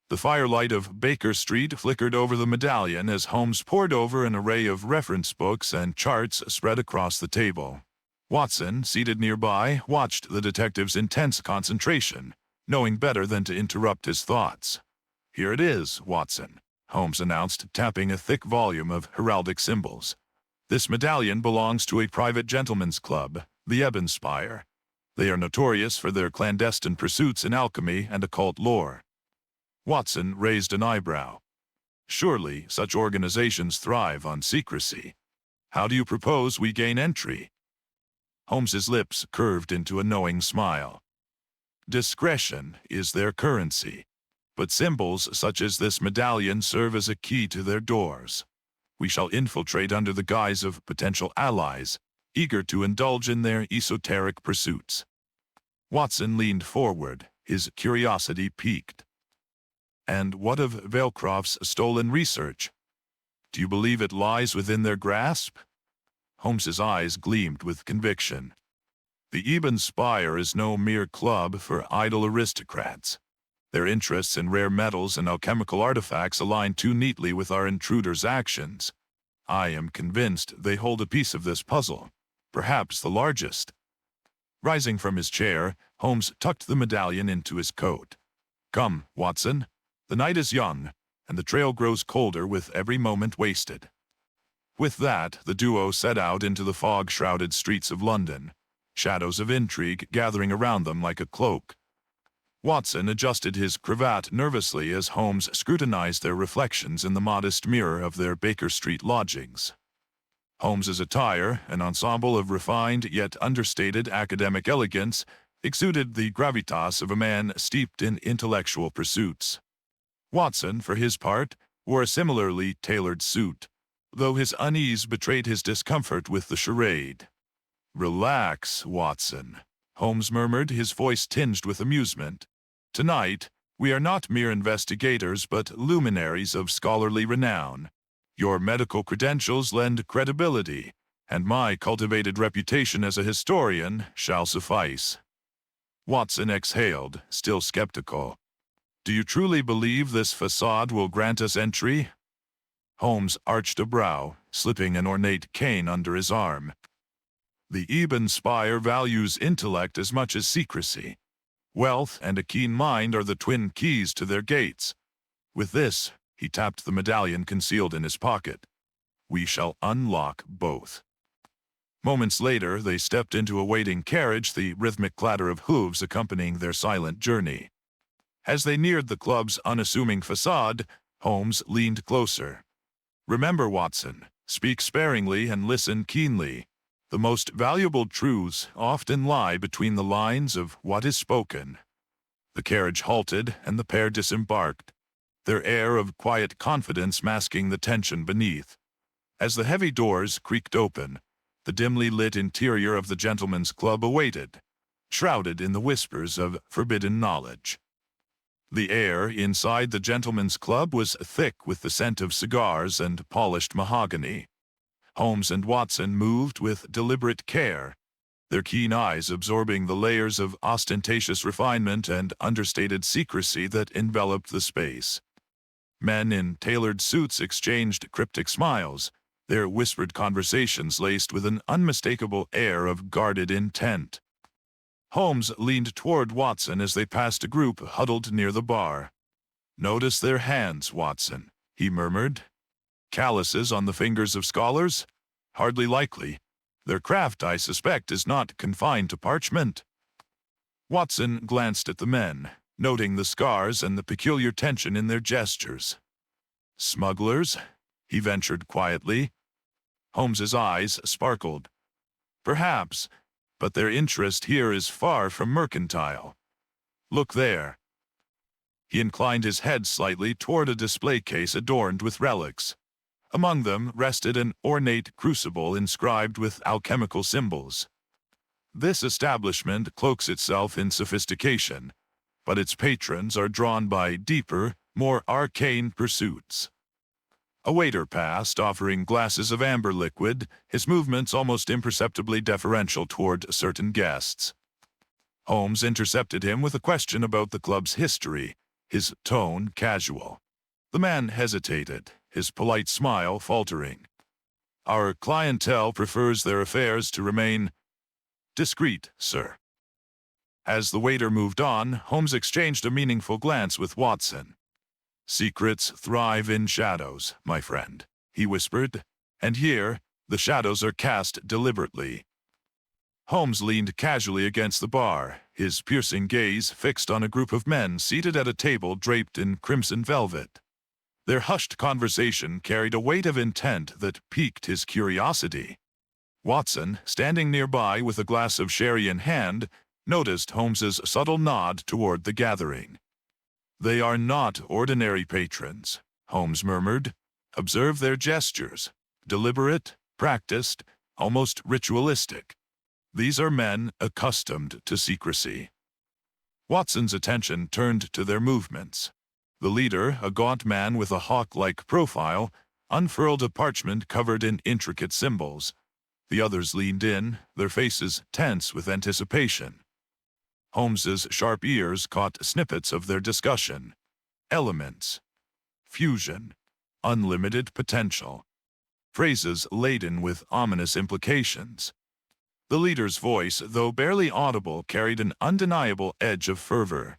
The firelight of Baker Street flickered over the medallion as Holmes pored over an array of reference books and charts spread across the table. Watson, seated nearby, watched the detective's intense concentration, knowing better than to interrupt his thoughts. "Here it is, Watson," Holmes announced, tapping a thick volume of heraldic symbols. "This medallion belongs to a private gentleman's club, the Spire. They are notorious for their clandestine pursuits in alchemy and occult lore." Watson raised an eyebrow. "Surely such organizations thrive on secrecy. How do you propose we gain entry?" Holmes's lips curved into a knowing smile. "Discretion is their currency, but symbols such as this medallion serve as a key to their doors. We shall infiltrate under the guise of potential allies, eager to indulge in their esoteric pursuits." Watson leaned forward, his curiosity piqued. "And what of Velcroft's stolen research? Do you believe it lies within their grasp?" Holmes's eyes gleamed with conviction. "The Spire is no mere club for idle aristocrats. Their interests in rare metals and alchemical artifacts align too neatly with our intruder's actions. I am convinced they hold a piece of this puzzle, perhaps the largest." Rising from his chair, Holmes tucked the medallion into his coat. "Come, Watson. The night is young, and the trail grows colder with every moment wasted." With that, the duo set out into the fog-shrouded streets of London, shadows of intrigue gathering around them like a cloak. Watson adjusted his cravat nervously as Holmes scrutinized their reflections in the modest mirror of their Baker Street lodgings. Holmes's attire, an ensemble of refined yet understated academic elegance, exuded the gravitas of a man steeped in intellectual pursuits. Watson, for his part, wore a similarly tailored suit, though his unease betrayed his discomfort with the charade. "Relax, Watson," Holmes murmured, his voice tinged with amusement. "Tonight, we are not mere investigators but luminaries of scholarly renown. Your medical credentials lend credibility, and my cultivated reputation as a historian shall suffice." Watson exhaled, still skeptical. "Do you truly believe this facade will grant us entry?" Holmes arched a brow, slipping an ornate cane under his arm. "The Eben spire values intellect as much as secrecy. Wealth and a keen mind are the twin keys to their gates. With this," he tapped the medallion concealed in his pocket, "we shall unlock both." Moments later, they stepped into a waiting carriage, the rhythmic clatter of hooves accompanying their silent journey. As they neared the club's unassuming facade, Holmes leaned closer. "Remember, Watson, speak sparingly and listen keenly. The most valuable truths often lie between the lines of what is spoken." The carriage halted, and the pair disembarked, their air of quiet confidence masking the tension beneath. As the heavy doors creaked open, the dimly lit interior of the gentlemen's club awaited, shrouded in the whispers of forbidden knowledge. The air inside the gentlemen's club was thick with the scent of cigars and polished mahogany. Holmes and Watson moved with deliberate care, their keen eyes absorbing the layers of ostentatious refinement and understated secrecy that enveloped the space. Men in tailored suits exchanged cryptic smiles, their whispered conversations laced with an unmistakable air of guarded intent. Holmes leaned toward Watson as they passed a group huddled near the bar. "Notice their hands, Watson," he murmured. "Calluses on the fingers of scholars? Hardly likely. Their craft, I suspect, is not confined to parchment." Watson glanced at the men, noting the scars and the peculiar tension in their gestures. "Smugglers?" he ventured quietly. Holmes's eyes sparkled. "Perhaps, but their interest here is far from mercantile. Look there." He inclined his head slightly toward a display case adorned with relics. Among them rested an ornate crucible inscribed with alchemical symbols. This establishment cloaks itself in sophistication, but its patrons are drawn by deeper, more arcane pursuits. A waiter passed, offering glasses of amber liquid, his movements almost imperceptibly deferential toward certain guests. Holmes intercepted him with a question about the club's history, his tone casual. The man hesitated, his polite smile faltering. "Our clientele prefers their affairs to remain discreet, sir." As the waiter moved on, Holmes exchanged a meaningful glance with Watson. "Secrets thrive in shadows, my friend," he whispered, "and here, the shadows are cast deliberately." Holmes leaned casually against the bar, his piercing gaze fixed on a group of men seated at a table draped in crimson velvet. Their hushed conversation carried a weight of intent that piqued his curiosity. Watson, standing nearby with a glass of sherry in hand, noticed Holmes's subtle nod toward the gathering. "They are not ordinary patrons," Holmes murmured. "Observe their gestures. Deliberate, practiced, almost ritualistic. These are men accustomed to secrecy." Watson's attention turned to their movements. The leader, a gaunt man with a hawk-like profile, unfurled a parchment covered in intricate symbols. The others leaned in, their faces tense with anticipation. Holmes's sharp ears caught snippets of their discussion. Elements, fusion, unlimited potential. Phrases laden with ominous implications. The leader's voice, though barely audible, carried an undeniable edge of fervor.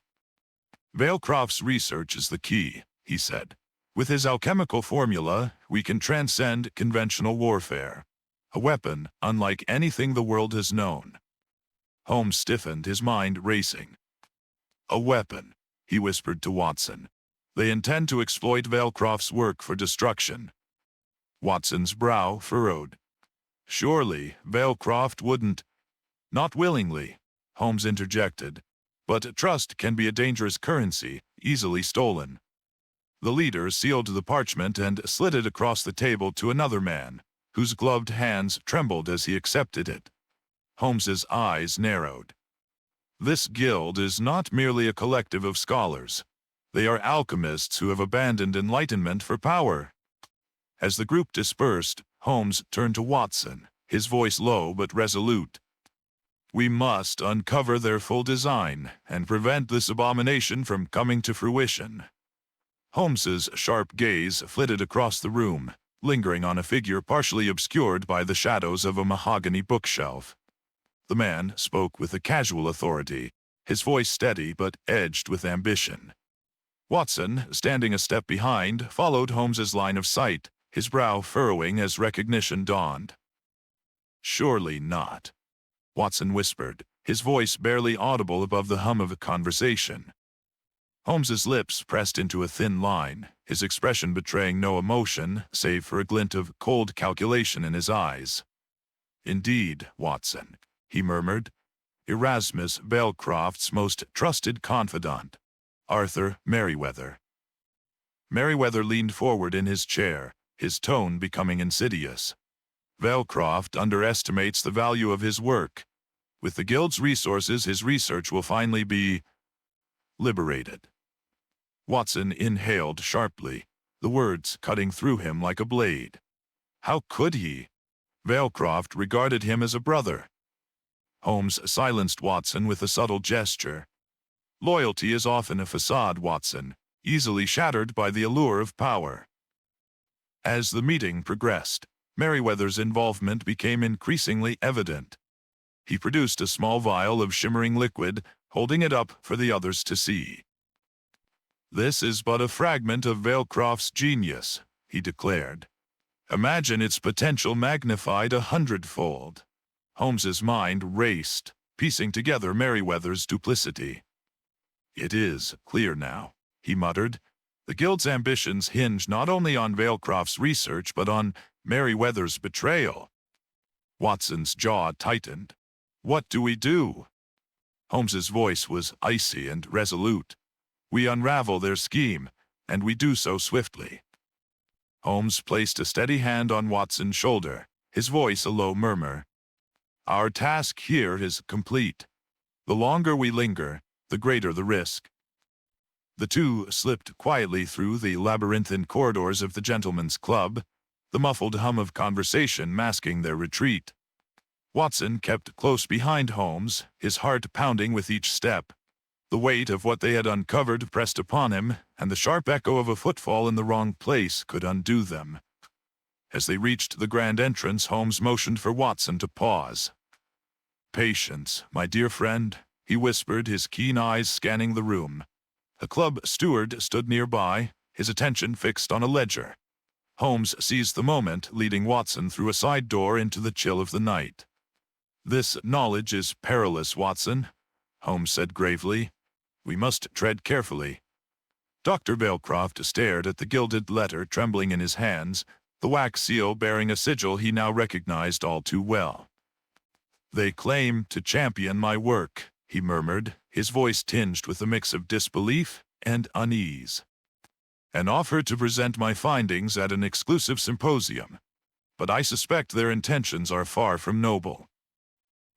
"Valecroft's research is the key," he said. With his alchemical formula, we can transcend conventional warfare. A weapon unlike anything the world has known. Holmes stiffened, his mind racing. A weapon, he whispered to Watson. They intend to exploit Veilcroft's work for destruction. Watson's brow furrowed. Surely, Veilcroft wouldn't. Not willingly, Holmes interjected. But trust can be a dangerous currency, easily stolen. The leader sealed the parchment and slid it across the table to another man, whose gloved hands trembled as he accepted it. Holmes's eyes narrowed. This guild is not merely a collective of scholars. They are alchemists who have abandoned enlightenment for power. As the group dispersed, Holmes turned to Watson, his voice low but resolute. We must uncover their full design and prevent this abomination from coming to fruition. Holmes's sharp gaze flitted across the room, lingering on a figure partially obscured by the shadows of a mahogany bookshelf. The man spoke with a casual authority, his voice steady but edged with ambition. Watson, standing a step behind, followed Holmes's line of sight, his brow furrowing as recognition dawned. Surely not, Watson whispered, his voice barely audible above the hum of a conversation. Holmes's lips pressed into a thin line, his expression betraying no emotion save for a glint of cold calculation in his eyes. Indeed, Watson, he murmured. Erasmus Veilcroft's most trusted confidant, Arthur Merriweather. Merriweather leaned forward in his chair, his tone becoming insidious. Veilcroft underestimates the value of his work. With the Guild's resources, his research will finally be liberated. Watson inhaled sharply, the words cutting through him like a blade. How could he? Veilcroft regarded him as a brother. Holmes silenced Watson with a subtle gesture. Loyalty is often a facade, Watson, easily shattered by the allure of power. As the meeting progressed, Merriweather's involvement became increasingly evident. He produced a small vial of shimmering liquid, holding it up for the others to see. This is but a fragment of Veilcroft's genius, he declared. Imagine its potential magnified 100-fold. Holmes's mind raced, piecing together Merriweather's duplicity. It is clear now, he muttered. The Guild's ambitions hinge not only on Veilcroft's research but on Merriweather's betrayal. Watson's jaw tightened. What do we do? Holmes's voice was icy and resolute. We unravel their scheme, and we do so swiftly. Holmes placed a steady hand on Watson's shoulder, his voice a low murmur. Our task here is complete. The longer we linger, the greater the risk. The two slipped quietly through the labyrinthine corridors of the Gentlemen's Club, the muffled hum of conversation masking their retreat. Watson kept close behind Holmes, his heart pounding with each step. The weight of what they had uncovered pressed upon him, and the sharp echo of a footfall in the wrong place could undo them. As they reached the grand entrance, Holmes motioned for Watson to pause. Patience, my dear friend, he whispered, his keen eyes scanning the room. A club steward stood nearby, his attention fixed on a ledger. Holmes seized the moment, leading Watson through a side door into the chill of the night. This knowledge is perilous, Watson, Holmes said gravely. We must tread carefully. Dr. Veilcroft stared at the gilded letter trembling in his hands, the wax seal bearing a sigil he now recognized all too well. They claim to champion my work, he murmured, his voice tinged with a mix of disbelief and unease. An offer to present my findings at an exclusive symposium, but I suspect their intentions are far from noble.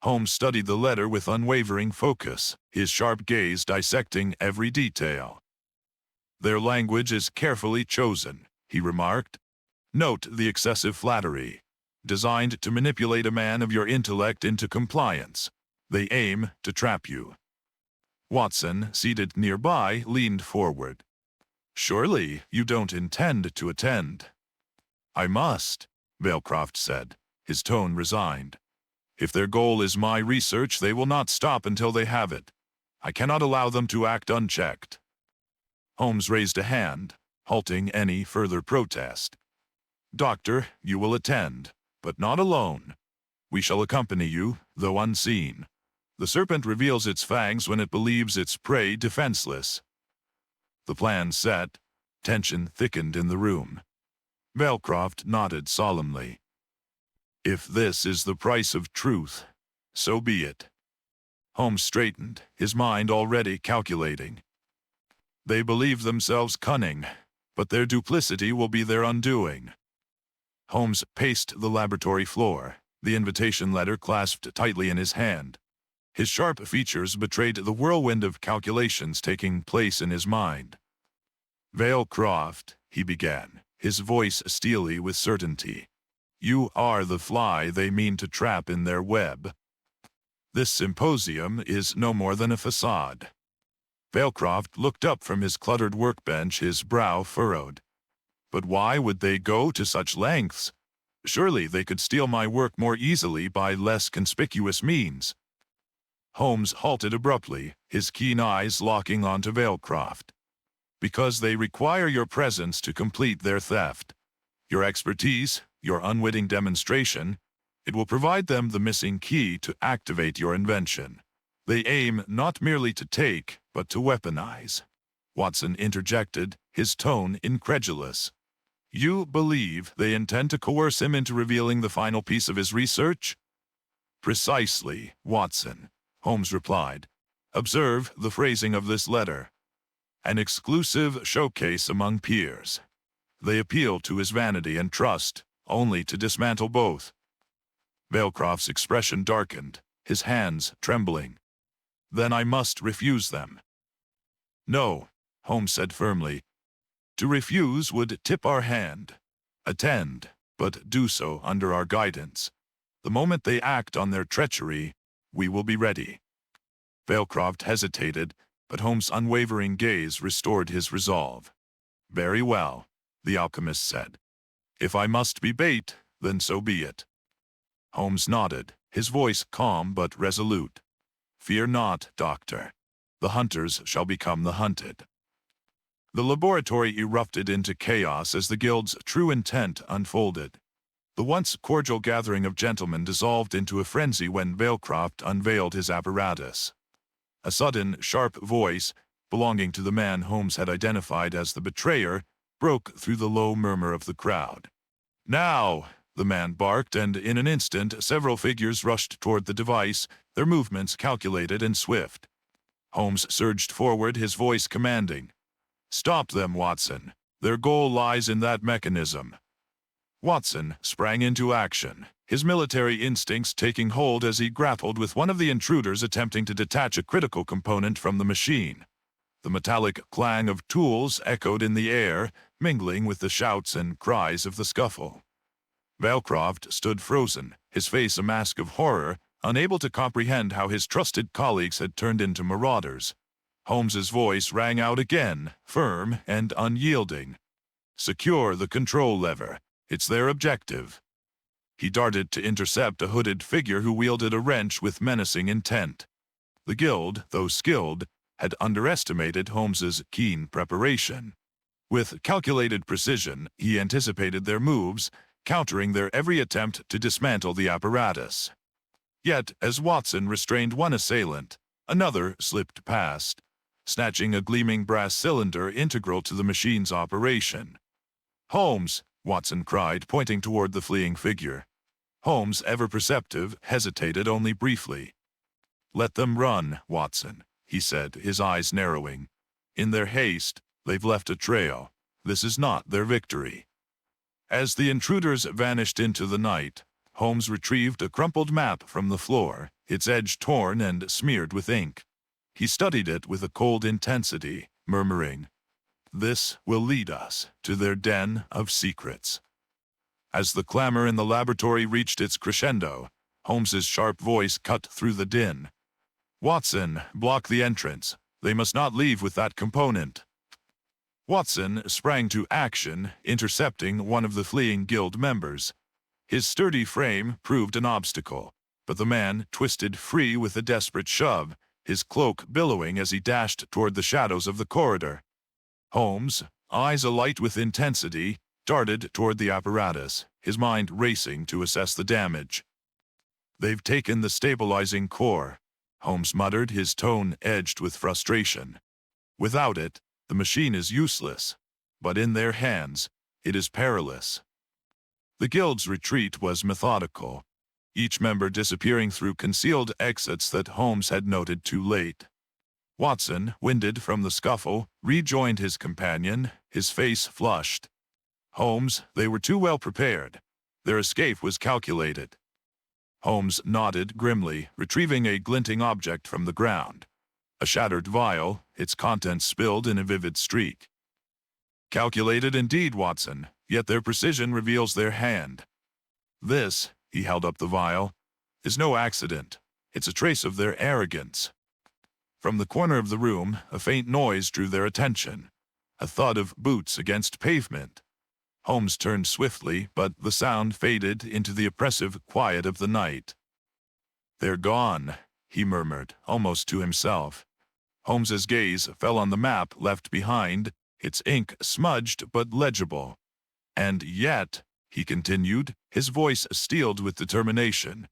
Holmes studied the letter with unwavering focus, his sharp gaze dissecting every detail. Their language is carefully chosen, he remarked. Note the excessive flattery. Designed to manipulate a man of your intellect into compliance. They aim to trap you. Watson, seated nearby, leaned forward. Surely you don't intend to attend. I must, Veilcroft said, his tone resigned. If their goal is my research, they will not stop until they have it. I cannot allow them to act unchecked. Holmes raised a hand. halting any further protest. "Doctor, you will attend, but not alone. We shall accompany you, though unseen. The serpent reveals its fangs when it believes its prey defenseless." The plan set, tension thickened in the room. Valcroft nodded solemnly. "If this is the price of truth, so be it." Holmes straightened, his mind already calculating. They believe themselves cunning, but their duplicity will be their undoing. Holmes paced the laboratory floor, the invitation letter clasped tightly in his hand. His sharp features betrayed the whirlwind of calculations taking place in his mind. "Valcroft," he began, his voice steely with certainty. "You are the fly they mean to trap in their web. This symposium is no more than a facade." Valcroft looked up from his cluttered workbench, his brow furrowed. "But why would they go to such lengths? Surely they could steal my work more easily by less conspicuous means." Holmes halted abruptly, his keen eyes locking onto Valcroft. "Because they require your presence to complete their theft. Your expertise, your unwitting demonstration, it will provide them the missing key to activate your invention. They aim not merely to take, but to weaponize." Watson interjected, his tone incredulous. "You believe they intend to coerce him into revealing the final piece of his research?" "Precisely, Watson," Holmes replied. "Observe the phrasing of this letter. An exclusive showcase among peers. They appeal to his vanity and trust, only to dismantle both." Valcroft's expression darkened, his hands trembling. "Then I must refuse them." "No," Holmes said firmly. "To refuse would tip our hand. Attend, but do so under our guidance. The moment they act on their treachery, we will be ready." Valcroft hesitated, but Holmes' unwavering gaze restored his resolve. "Very well," the alchemist said. "If I must be bait, then so be it." Holmes nodded, his voice calm but resolute. "Fear not, Doctor. The hunters shall become the hunted." The laboratory erupted into chaos as the guild's true intent unfolded. The once cordial gathering of gentlemen dissolved into a frenzy when Valcroft unveiled his apparatus. A sudden, sharp voice, belonging to the man Holmes had identified as the betrayer, broke through the low murmur of the crowd. "Now!" the man barked, and in an instant several figures rushed toward the device, their movements calculated and swift. Holmes surged forward, his voice commanding. "Stop them, Watson. Their goal lies in that mechanism." Watson sprang into action, his military instincts taking hold as he grappled with one of the intruders attempting to detach a critical component from the machine. The metallic clang of tools echoed in the air, mingling with the shouts and cries of the scuffle. Valcroft stood frozen, his face a mask of horror, unable to comprehend how his trusted colleagues had turned into marauders. Holmes's voice rang out again, firm and unyielding. "Secure the control lever. It's their objective." He darted to intercept a hooded figure who wielded a wrench with menacing intent. The guild, though skilled, had underestimated Holmes's keen preparation. With calculated precision, he anticipated their moves, countering their every attempt to dismantle the apparatus. Yet, as Watson restrained one assailant, another slipped past, snatching a gleaming brass cylinder integral to the machine's operation. "Holmes!" Watson cried, pointing toward the fleeing figure. Holmes, ever perceptive, hesitated only briefly. "Let them run, Watson," he said, his eyes narrowing. "In their haste, they've left a trail. This is not their victory." As the intruders vanished into the night, Holmes retrieved a crumpled map from the floor, its edge torn and smeared with ink. He studied it with a cold intensity, murmuring, "This will lead us to their den of secrets." As the clamor in the laboratory reached its crescendo, Holmes's sharp voice cut through the din. "Watson, block the entrance. They must not leave with that component." Watson sprang to action, intercepting one of the fleeing guild members. His sturdy frame proved an obstacle, but the man twisted free with a desperate shove, his cloak billowing as he dashed toward the shadows of the corridor. Holmes, eyes alight with intensity, darted toward the apparatus, his mind racing to assess the damage. "They've taken the stabilizing core," Holmes muttered, his tone edged with frustration. "Without it, the machine is useless, but in their hands, it is perilous." The guild's retreat was methodical, each member disappearing through concealed exits that Holmes had noted too late. Watson, winded from the scuffle, rejoined his companion, his face flushed. "Holmes, they were too well prepared. Their escape was calculated." Holmes nodded grimly, retrieving a glinting object from the ground. A shattered vial, its contents spilled in a vivid streak. "Calculated indeed, Watson, yet their precision reveals their hand. This," he held up the vial, "is no accident. It's a trace of their arrogance." From the corner of the room, a faint noise drew their attention. A thud of boots against pavement. Holmes turned swiftly, but the sound faded into the oppressive quiet of the night. "They're gone," he murmured, almost to himself. Holmes's gaze fell on the map left behind, its ink smudged but legible. "And yet," he continued, his voice steeled with determination,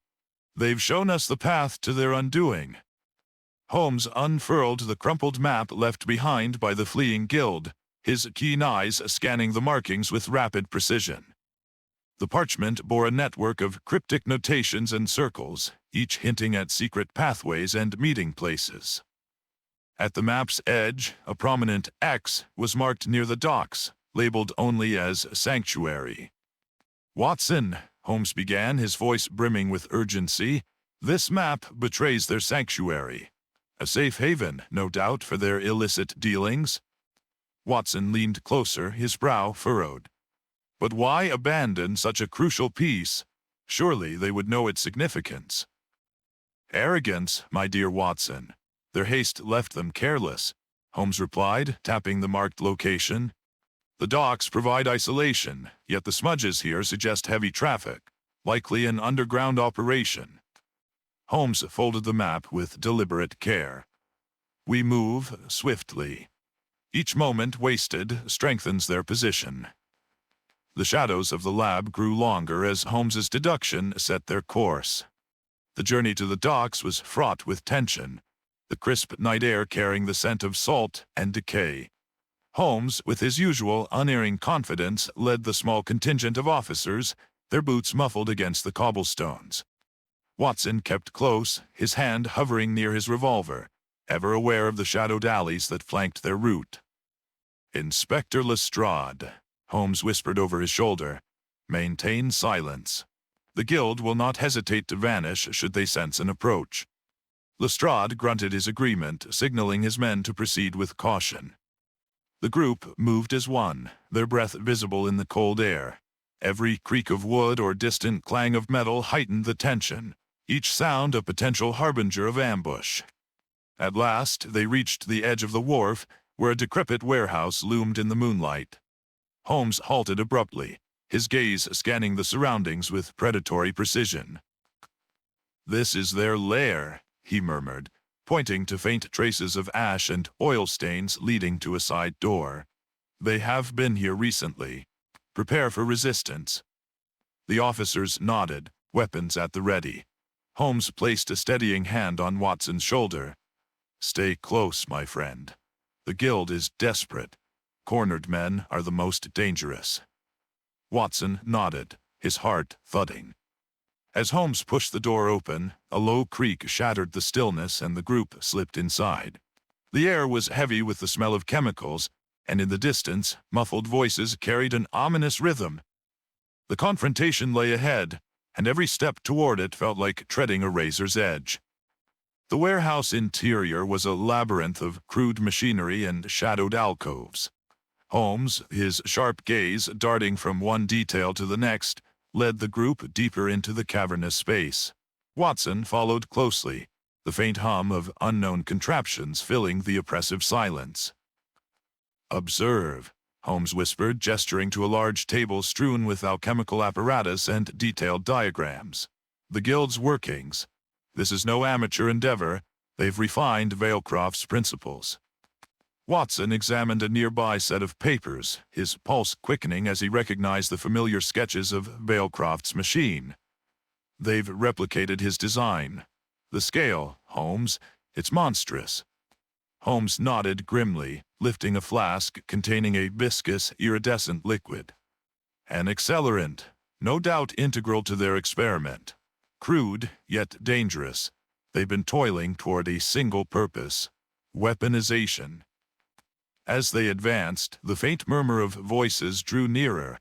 "they've shown us the path to their undoing." Holmes unfurled the crumpled map left behind by the fleeing guild, his keen eyes scanning the markings with rapid precision. The parchment bore a network of cryptic notations and circles, each hinting at secret pathways and meeting places. At the map's edge, a prominent X was marked near the docks, labeled only as Sanctuary. "Watson," Holmes began, his voice brimming with urgency, "this map betrays their sanctuary. A safe haven, no doubt, for their illicit dealings." Watson leaned closer, his brow furrowed. "But why abandon such a crucial piece? Surely they would know its significance." "Arrogance, my dear Watson. Their haste left them careless," Holmes replied, tapping the marked location. "The docks provide isolation, yet the smudges here suggest heavy traffic, likely an underground operation." Holmes folded the map with deliberate care. "We move swiftly. Each moment wasted strengthens their position." The shadows of the lab grew longer as Holmes's deduction set their course. The journey to the docks was fraught with tension, the crisp night air carrying the scent of salt and decay. Holmes, with his usual unerring confidence, led the small contingent of officers, their boots muffled against the cobblestones. Watson kept close, his hand hovering near his revolver, ever aware of the shadowed alleys that flanked their route. "Inspector Lestrade," Holmes whispered over his shoulder, "maintain silence. The guild will not hesitate to vanish should they sense an approach." Lestrade grunted his agreement, signaling his men to proceed with caution. The group moved as one, their breath visible in the cold air. Every creak of wood or distant clang of metal heightened the tension, each sound a potential harbinger of ambush. At last, they reached the edge of the wharf, where a decrepit warehouse loomed in the moonlight. Holmes halted abruptly, his gaze scanning the surroundings with predatory precision. "This is their lair," he murmured, pointing to faint traces of ash and oil stains leading to a side door. "They have been here recently. Prepare for resistance." The officers nodded, weapons at the ready. Holmes placed a steadying hand on Watson's shoulder. "Stay close, my friend. The guild is desperate. Cornered men are the most dangerous." Watson nodded, his heart thudding. As Holmes pushed the door open, a low creak shattered the stillness and the group slipped inside. The air was heavy with the smell of chemicals, and in the distance, muffled voices carried an ominous rhythm. The confrontation lay ahead, and every step toward it felt like treading a razor's edge. The warehouse interior was a labyrinth of crude machinery and shadowed alcoves. Holmes, his sharp gaze darting from one detail to the next, led the group deeper into the cavernous space. Watson followed closely, the faint hum of unknown contraptions filling the oppressive silence. "Observe," Holmes whispered, gesturing to a large table strewn with alchemical apparatus and detailed diagrams. "The guild's workings. This is no amateur endeavor. They've refined Valecroft's principles." Watson examined a nearby set of papers, his pulse quickening as he recognized the familiar sketches of Balecroft's machine. They've replicated his design. The scale, Holmes, it's monstrous. Holmes nodded grimly, lifting a flask containing a viscous, iridescent liquid. An accelerant, no doubt integral to their experiment. Crude, yet dangerous. They've been toiling toward a single purpose: weaponization. As they advanced, the faint murmur of voices drew nearer.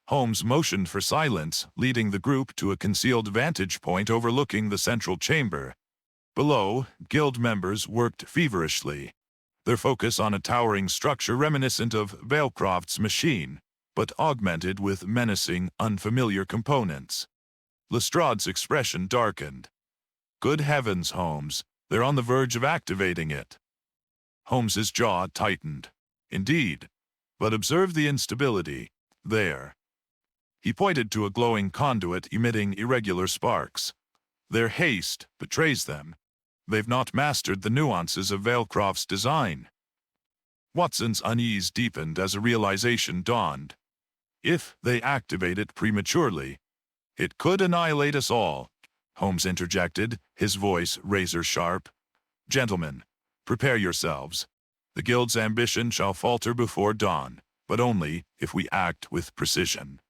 Holmes motioned for silence, leading the group to a concealed vantage point overlooking the central chamber. Below, guild members worked feverishly, their focus on a towering structure reminiscent of Balecroft's machine, but augmented with menacing, unfamiliar components. Lestrade's expression darkened. Good heavens, Holmes, they're on the verge of activating it. Holmes's jaw tightened. Indeed, but observe the instability. There. He pointed to a glowing conduit emitting irregular sparks. Their haste betrays them. They've not mastered the nuances of Balecroft's design. Watson's unease deepened as a realization dawned. If they activate it prematurely, it could annihilate us all, Holmes interjected, his voice razor-sharp. Gentlemen, prepare yourselves. The guild's ambition shall falter before dawn, but only if we act with precision.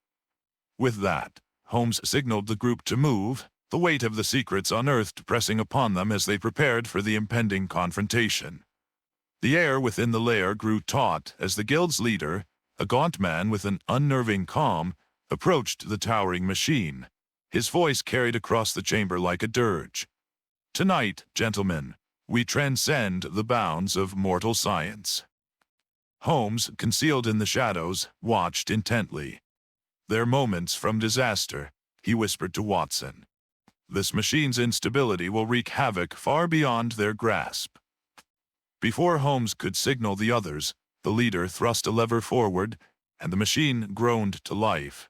With that, Holmes signaled the group to move, the weight of the secrets unearthed pressing upon them as they prepared for the impending confrontation. The air within the lair grew taut as the guild's leader, a gaunt man with an unnerving calm, approached the towering machine. His voice carried across the chamber like a dirge. Tonight, gentlemen, we transcend the bounds of mortal science. Holmes, concealed in the shadows, watched intently. They're moments from disaster, he whispered to Watson. This machine's instability will wreak havoc far beyond their grasp. Before Holmes could signal the others, the leader thrust a lever forward, and the machine groaned to life.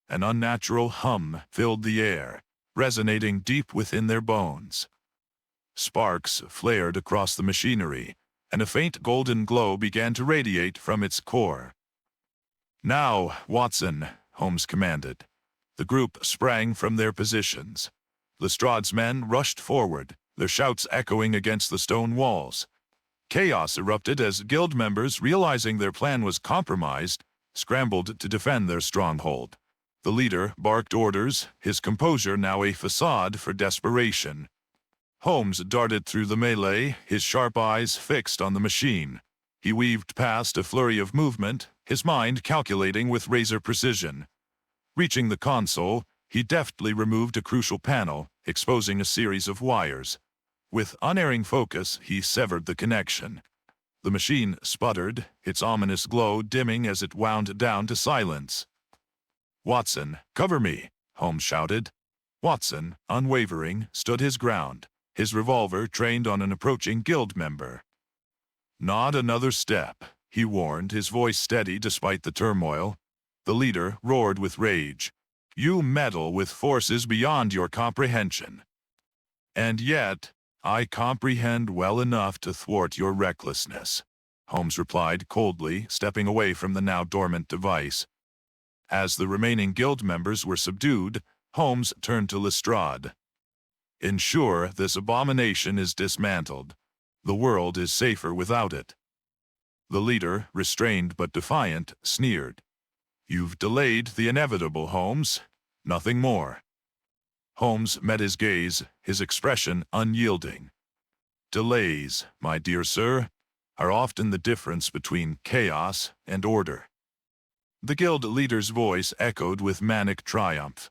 An unnatural hum filled the air, resonating deep within their bones. Sparks flared across the machinery, and a faint golden glow began to radiate from its core. Now, Watson, Holmes commanded. The group sprang from their positions. Lestrade's men rushed forward, their shouts echoing against the stone walls. Chaos erupted as guild members, realizing their plan was compromised, scrambled to defend their stronghold. The leader barked orders, his composure now a facade for desperation. Holmes darted through the melee, his sharp eyes fixed on the machine. He weaved past a flurry of movement, his mind calculating with razor precision. Reaching the console, he deftly removed a crucial panel, exposing a series of wires. With unerring focus, he severed the connection. The machine sputtered, its ominous glow dimming as it wound down to silence. "Watson, cover me," Holmes shouted. Watson, unwavering, stood his ground, his revolver trained on an approaching guild member. "Not another step," he warned, his voice steady despite the turmoil. The leader roared with rage. "You meddle with forces beyond your comprehension. And yet, I comprehend well enough to thwart your recklessness," Holmes replied coldly, stepping away from the now dormant device. As the remaining guild members were subdued, Holmes turned to Lestrade. "Ensure this abomination is dismantled. The world is safer without it." The leader, restrained but defiant, sneered. "You've delayed the inevitable, Holmes. Nothing more." Holmes met his gaze, his expression unyielding. "Delays, my dear sir, are often the difference between chaos and order." The guild leader's voice echoed with manic triumph.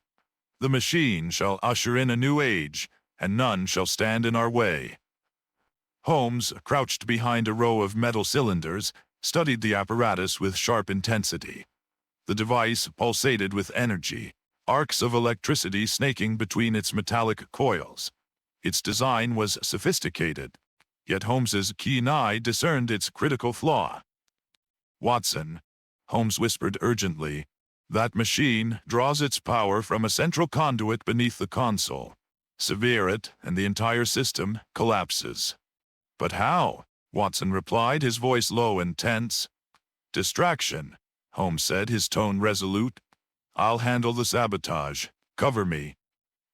"The machine shall usher in a new age, and none shall stand in our way." Holmes, crouched behind a row of metal cylinders, studied the apparatus with sharp intensity. The device pulsated with energy, arcs of electricity snaking between its metallic coils. Its design was sophisticated, yet Holmes's keen eye discerned its critical flaw. "Watson," Holmes whispered urgently, "that machine draws its power from a central conduit beneath the console. Sever it, and the entire system collapses." "But how?" Watson replied, his voice low and tense. Distraction, Holmes said, his tone resolute. I'll handle the sabotage. Cover me.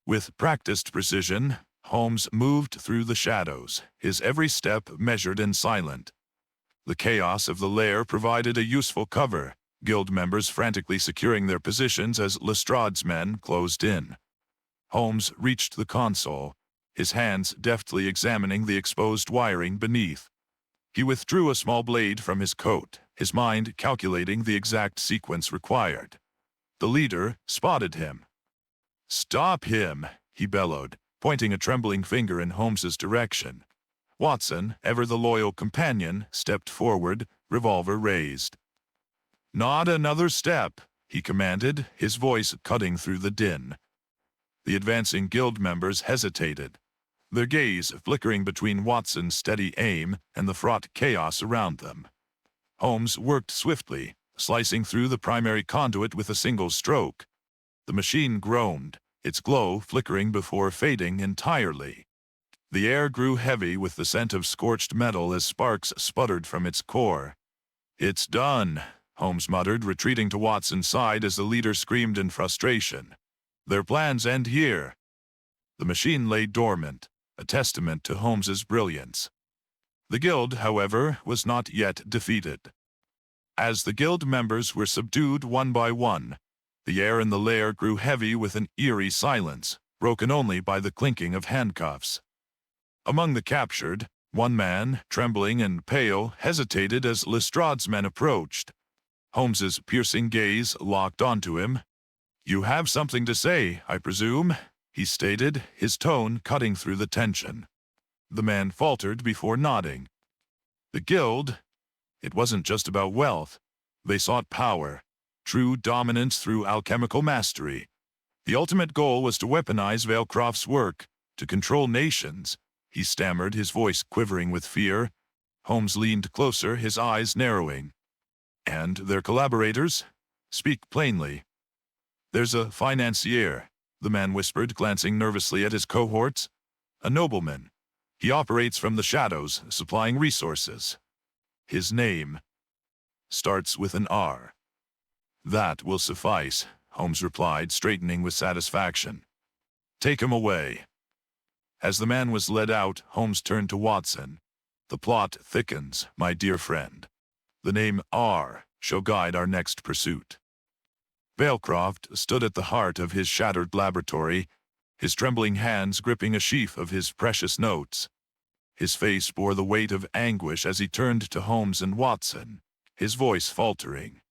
With practiced precision, Holmes moved through the shadows, his every step measured and silent. The chaos of the lair provided a useful cover, guild members frantically securing their positions as Lestrade's men closed in. Holmes reached the console, his hands deftly examining the exposed wiring beneath. He withdrew a small blade from his coat, his mind calculating the exact sequence required. The leader spotted him. "Stop him!" he bellowed, pointing a trembling finger in Holmes's direction. Watson, ever the loyal companion, stepped forward, revolver raised. "Not another step," he commanded, his voice cutting through the din. The advancing guild members hesitated, their gaze flickering between Watson's steady aim and the fraught chaos around them. Holmes worked swiftly, slicing through the primary conduit with a single stroke. The machine groaned, its glow flickering before fading entirely. The air grew heavy with the scent of scorched metal as sparks sputtered from its core. "It's done," Holmes muttered, retreating to Watson's side as the leader screamed in frustration. "Their plans end here." The machine lay dormant, a testament to Holmes's brilliance. The guild, however, was not yet defeated. As the guild members were subdued one by one, the air in the lair grew heavy with an eerie silence, broken only by the clinking of handcuffs. Among the captured, one man, trembling and pale, hesitated as Lestrade's men approached. Holmes's piercing gaze locked onto him. "You have something to say, I presume?" he stated, his tone cutting through the tension. The man faltered before nodding. The guild, it wasn't just about wealth. They sought power, true dominance through alchemical mastery. The ultimate goal was to weaponize Valecroft's work, to control nations. He stammered, his voice quivering with fear. Holmes leaned closer, his eyes narrowing. "And their collaborators? Speak plainly." "There's a financier," the man whispered, glancing nervously at his cohorts. "A nobleman. He operates from the shadows, supplying resources. His name starts with an R." "That will suffice," Holmes replied, straightening with satisfaction. "Take him away." As the man was led out, Holmes turned to Watson. "The plot thickens, my dear friend. The name R shall guide our next pursuit." Valecroft stood at the heart of his shattered laboratory, his trembling hands gripping a sheaf of his precious notes. His face bore the weight of anguish as he turned to Holmes and Watson, his voice faltering.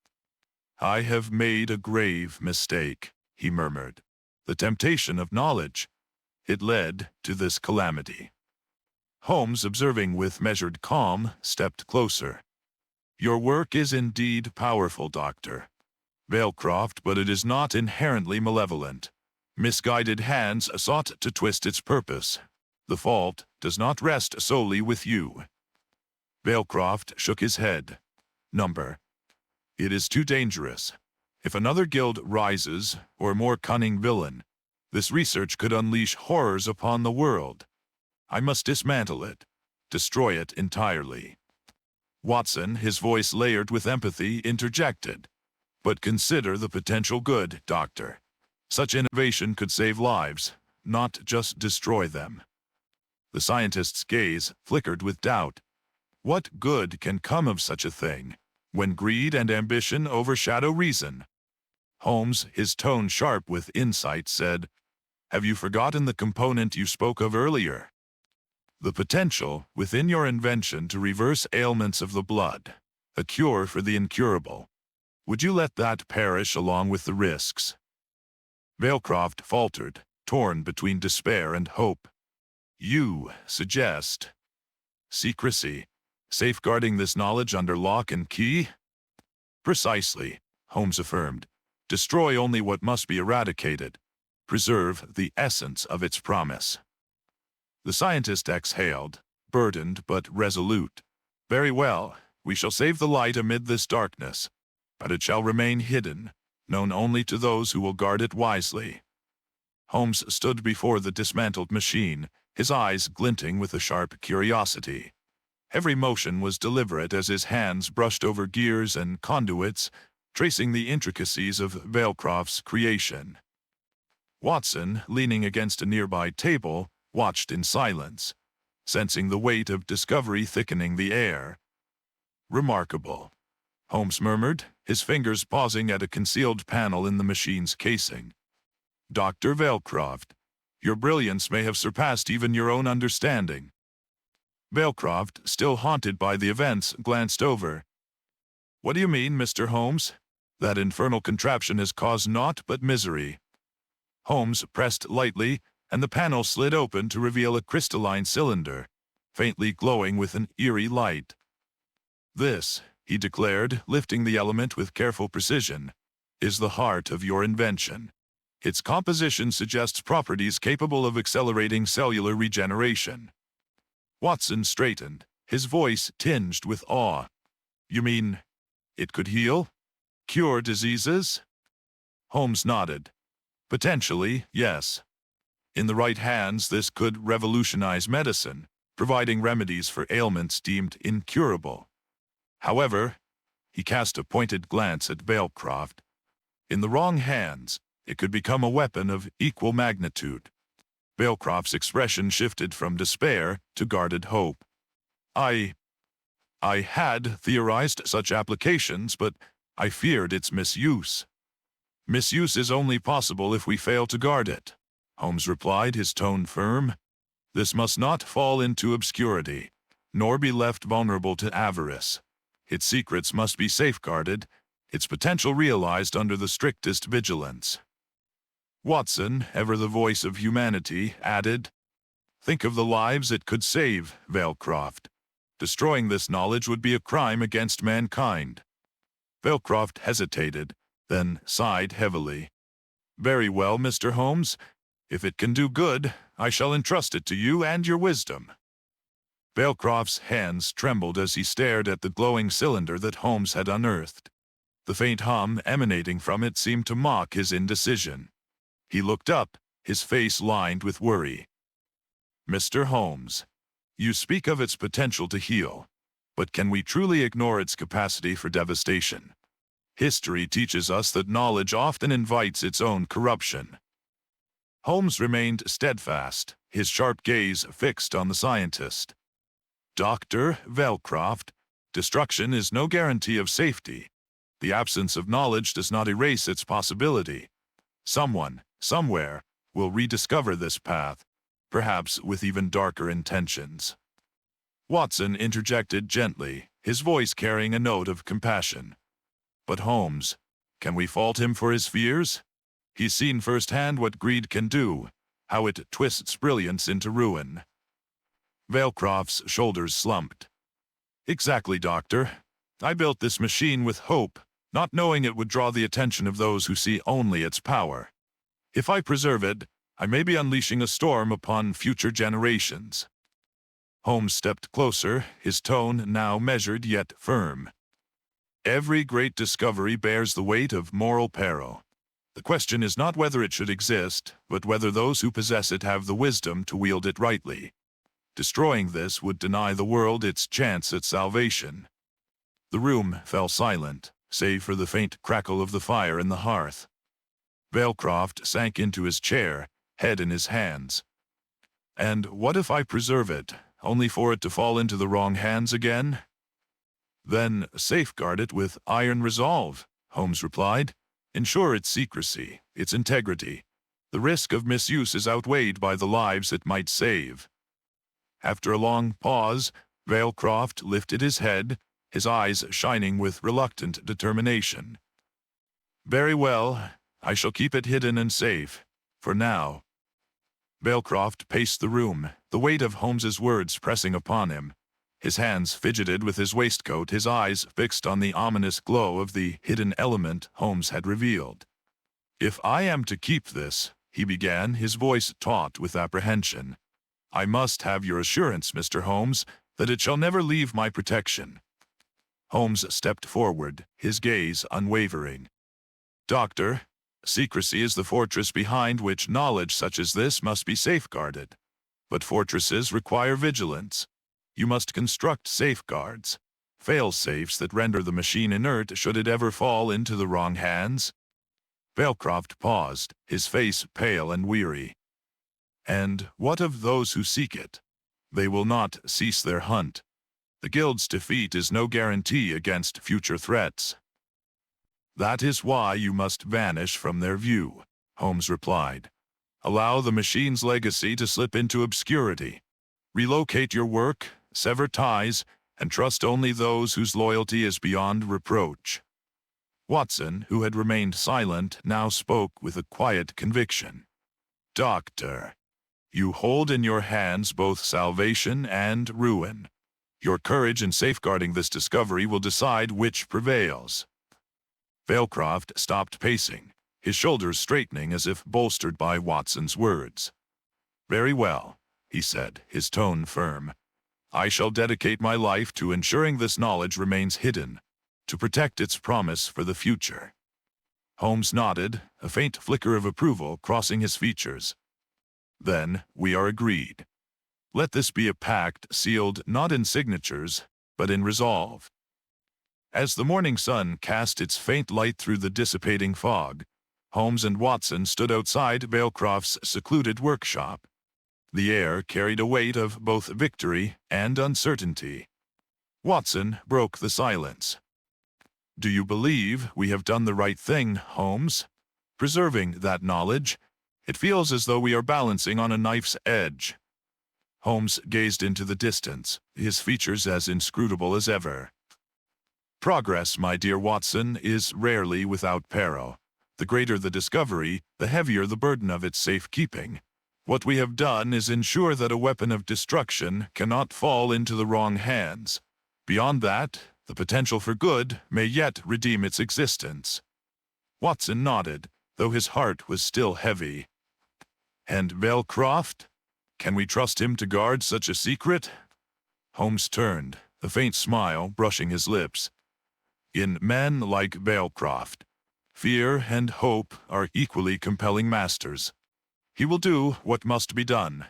"I have made a grave mistake," he murmured. "The temptation of knowledge. It led to this calamity." Holmes, observing with measured calm, stepped closer. "Your work is indeed powerful, Doctor Valecroft, but it is not inherently malevolent. Misguided hands sought to twist its purpose. The fault does not rest solely with you." Valecroft shook his head. "Number. It is too dangerous. If another guild rises, or a more cunning villain, this research could unleash horrors upon the world. I must dismantle it, destroy it entirely." Watson, his voice layered with empathy, interjected. "But consider the potential good, Doctor. Such innovation could save lives, not just destroy them." The scientist's gaze flickered with doubt. What good can come of such a thing, when greed and ambition overshadow reason? Holmes, his tone sharp with insight, said, "Have you forgotten the component you spoke of earlier? The potential within your invention to reverse ailments of the blood, a cure for the incurable. Would you let that perish along with the risks?" Valecroft faltered, torn between despair and hope. "You suggest secrecy, safeguarding this knowledge under lock and key?" "Precisely," Holmes affirmed. "Destroy only what must be eradicated. Preserve the essence of its promise." The scientist exhaled, burdened but resolute. "Very well, we shall save the light amid this darkness, but it shall remain hidden, known only to those who will guard it wisely." Holmes stood before the dismantled machine, his eyes glinting with a sharp curiosity. Every motion was deliberate as his hands brushed over gears and conduits, tracing the intricacies of Vailcroft's creation. Watson, leaning against a nearby table, watched in silence, sensing the weight of discovery thickening the air. "Remarkable," Holmes murmured, his fingers pausing at a concealed panel in the machine's casing. "Dr. Vailcroft, your brilliance may have surpassed even your own understanding." Vailcroft, still haunted by the events, glanced over. "What do you mean, Mr. Holmes? That infernal contraption has caused naught but misery." Holmes pressed lightly, and the panel slid open to reveal a crystalline cylinder, faintly glowing with an eerie light. "This," he declared, lifting the element with careful precision, "is the heart of your invention. Its composition suggests properties capable of accelerating cellular regeneration." Watson straightened, his voice tinged with awe. "You mean it could heal? Cure diseases?" Holmes nodded. "Potentially, yes. In the right hands, this could revolutionize medicine, providing remedies for ailments deemed incurable. However," he cast a pointed glance at Vailcroft, "in the wrong hands, it could become a weapon of equal magnitude." Vailcroft's expression shifted from despair to guarded hope. I had theorized such applications, but I feared its misuse." "Misuse is only possible if we fail to guard it," Holmes replied, his tone firm. "This must not fall into obscurity, nor be left vulnerable to avarice. Its secrets must be safeguarded, its potential realized under the strictest vigilance." Watson, ever the voice of humanity, added, "Think of the lives it could save, Vailcroft. Destroying this knowledge would be a crime against mankind." Vailcroft hesitated, then sighed heavily. "Very well, Mr. Holmes. If it can do good, I shall entrust it to you and your wisdom." Vailcroft's hands trembled as he stared at the glowing cylinder that Holmes had unearthed. The faint hum emanating from it seemed to mock his indecision. He looked up, his face lined with worry. "Mr. Holmes, you speak of its potential to heal, but can we truly ignore its capacity for devastation? History teaches us that knowledge often invites its own corruption." Holmes remained steadfast, his sharp gaze fixed on the scientist. "Dr. Vailcroft, destruction is no guarantee of safety. The absence of knowledge does not erase its possibility. Someone, somewhere, will rediscover this path, perhaps with even darker intentions." Watson interjected gently, his voice carrying a note of compassion. "But Holmes, can we fault him for his fears? He's seen firsthand what greed can do, how it twists brilliance into ruin." Vailcroft's shoulders slumped. "Exactly, Doctor. I built this machine with hope, not knowing it would draw the attention of those who see only its power. If I preserve it, I may be unleashing a storm upon future generations." Holmes stepped closer, his tone now measured yet firm. "Every great discovery bears the weight of moral peril. The question is not whether it should exist, but whether those who possess it have the wisdom to wield it rightly. Destroying this would deny the world its chance at salvation." The room fell silent, save for the faint crackle of the fire in the hearth. Vailcroft sank into his chair, head in his hands. "And what if I preserve it, only for it to fall into the wrong hands again?" "Then safeguard it with iron resolve," Holmes replied. "Ensure its secrecy, its integrity. The risk of misuse is outweighed by the lives it might save." After a long pause, Vailcroft lifted his head, his eyes shining with reluctant determination. "Very well. I shall keep it hidden and safe, for now." Vailcroft paced the room, the weight of Holmes's words pressing upon him. His hands fidgeted with his waistcoat, his eyes fixed on the ominous glow of the hidden element Holmes had revealed. "If I am to keep this," he began, his voice taut with apprehension, "I must have your assurance, Mr. Holmes, that it shall never leave my protection." Holmes stepped forward, his gaze unwavering. "Doctor, secrecy is the fortress behind which knowledge such as this must be safeguarded. But fortresses require vigilance. you must construct safeguards, fail-safes that render the machine inert should it ever fall into the wrong hands. Balecroft paused, his face pale and weary. And what of those who seek it? They will not cease their hunt. The Guild's defeat is no guarantee against future threats. That is why you must vanish from their view, Holmes replied. Allow the machine's legacy to slip into obscurity. Relocate your work, sever ties, and trust only those whose loyalty is beyond reproach. Watson, who had remained silent, now spoke with a quiet conviction. Doctor, you hold in your hands both salvation and ruin. Your courage in safeguarding this discovery will decide which prevails. Balecroft stopped pacing, his shoulders straightening as if bolstered by Watson's words. Very well, he said, his tone firm. I shall dedicate my life to ensuring this knowledge remains hidden, to protect its promise for the future. Holmes nodded, a faint flicker of approval crossing his features. Then we are agreed. Let this be a pact sealed not in signatures, but in resolve. As the morning sun cast its faint light through the dissipating fog, Holmes and Watson stood outside Balecroft's secluded workshop. The air carried a weight of both victory and uncertainty. Watson broke the silence. Do you believe we have done the right thing, Holmes? Preserving that knowledge, it feels as though we are balancing on a knife's edge. Holmes gazed into the distance, his features as inscrutable as ever. Progress, my dear Watson, is rarely without peril. The greater the discovery, the heavier the burden of its safekeeping. What we have done is ensure that a weapon of destruction cannot fall into the wrong hands. Beyond that, the potential for good may yet redeem its existence. Watson nodded, though his heart was still heavy. And Balecroft? Can we trust him to guard such a secret? Holmes turned, a faint smile brushing his lips. In men like Balecroft, fear and hope are equally compelling masters. He will do what must be done.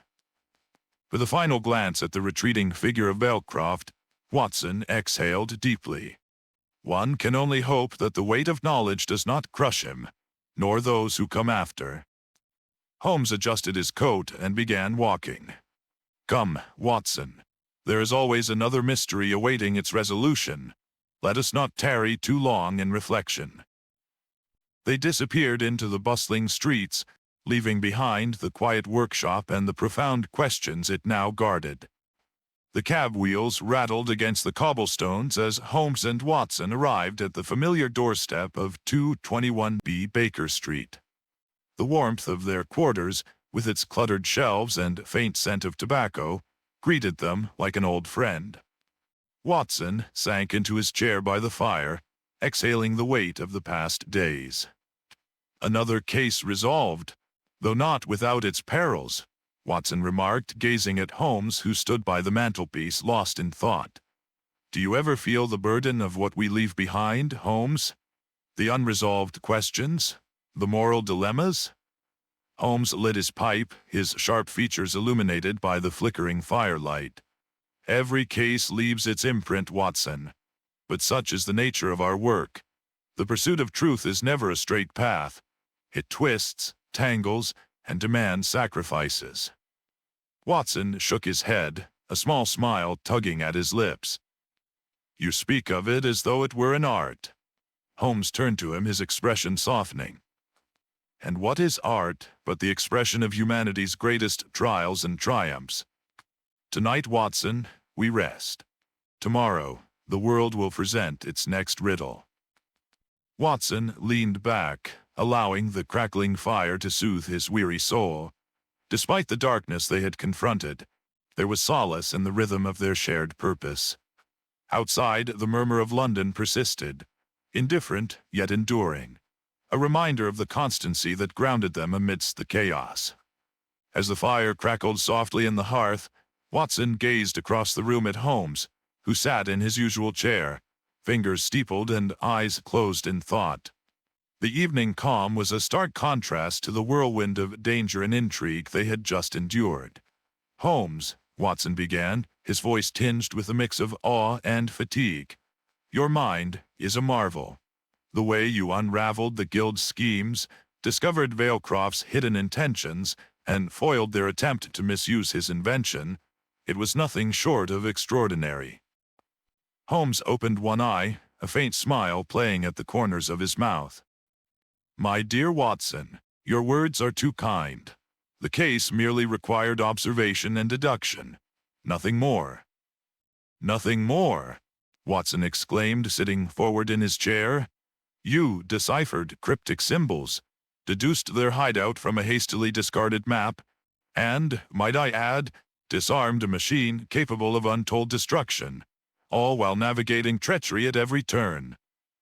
With a final glance at the retreating figure of Balecroft, Watson exhaled deeply. One can only hope that the weight of knowledge does not crush him, nor those who come after. Holmes adjusted his coat and began walking. Come, Watson. There is always another mystery awaiting its resolution. Let us not tarry too long in reflection. They disappeared into the bustling streets, leaving behind the quiet workshop and the profound questions it now guarded. The cab wheels rattled against the cobblestones as Holmes and Watson arrived at the familiar doorstep of 221B Baker Street. The warmth of their quarters, with its cluttered shelves and faint scent of tobacco, greeted them like an old friend. Watson sank into his chair by the fire, exhaling the weight of the past days. Another case resolved, though not without its perils, Watson remarked, gazing at Holmes, who stood by the mantelpiece, lost in thought. Do you ever feel the burden of what we leave behind, Holmes? The unresolved questions? The moral dilemmas? Holmes lit his pipe, his sharp features illuminated by the flickering firelight. Every case leaves its imprint, Watson. But such is the nature of our work. The pursuit of truth is never a straight path. It twists, tangles, and demands sacrifices. Watson shook his head, a small smile tugging at his lips. You speak of it as though it were an art. Holmes turned to him, his expression softening. And what is art but the expression of humanity's greatest trials and triumphs? Tonight, Watson, we rest. Tomorrow, the world will present its next riddle. Watson leaned back, allowing the crackling fire to soothe his weary soul. Despite the darkness they had confronted, there was solace in the rhythm of their shared purpose. Outside, the murmur of London persisted, indifferent yet enduring, a reminder of the constancy that grounded them amidst the chaos. As the fire crackled softly in the hearth, Watson gazed across the room at Holmes, who sat in his usual chair, fingers steepled and eyes closed in thought. The evening calm was a stark contrast to the whirlwind of danger and intrigue they had just endured. Holmes, Watson began, his voice tinged with a mix of awe and fatigue. "Your mind is a marvel. The way you unraveled the guild's schemes, discovered Valecroft's hidden intentions, and foiled their attempt to misuse his invention, it was nothing short of extraordinary." Holmes opened one eye, a faint smile playing at the corners of his mouth. "My dear Watson, your words are too kind. The case merely required observation and deduction. Nothing more." "Nothing more?" Watson exclaimed, sitting forward in his chair. "You deciphered cryptic symbols, deduced their hideout from a hastily discarded map, and, might I add, disarmed a machine capable of untold destruction, all while navigating treachery at every turn."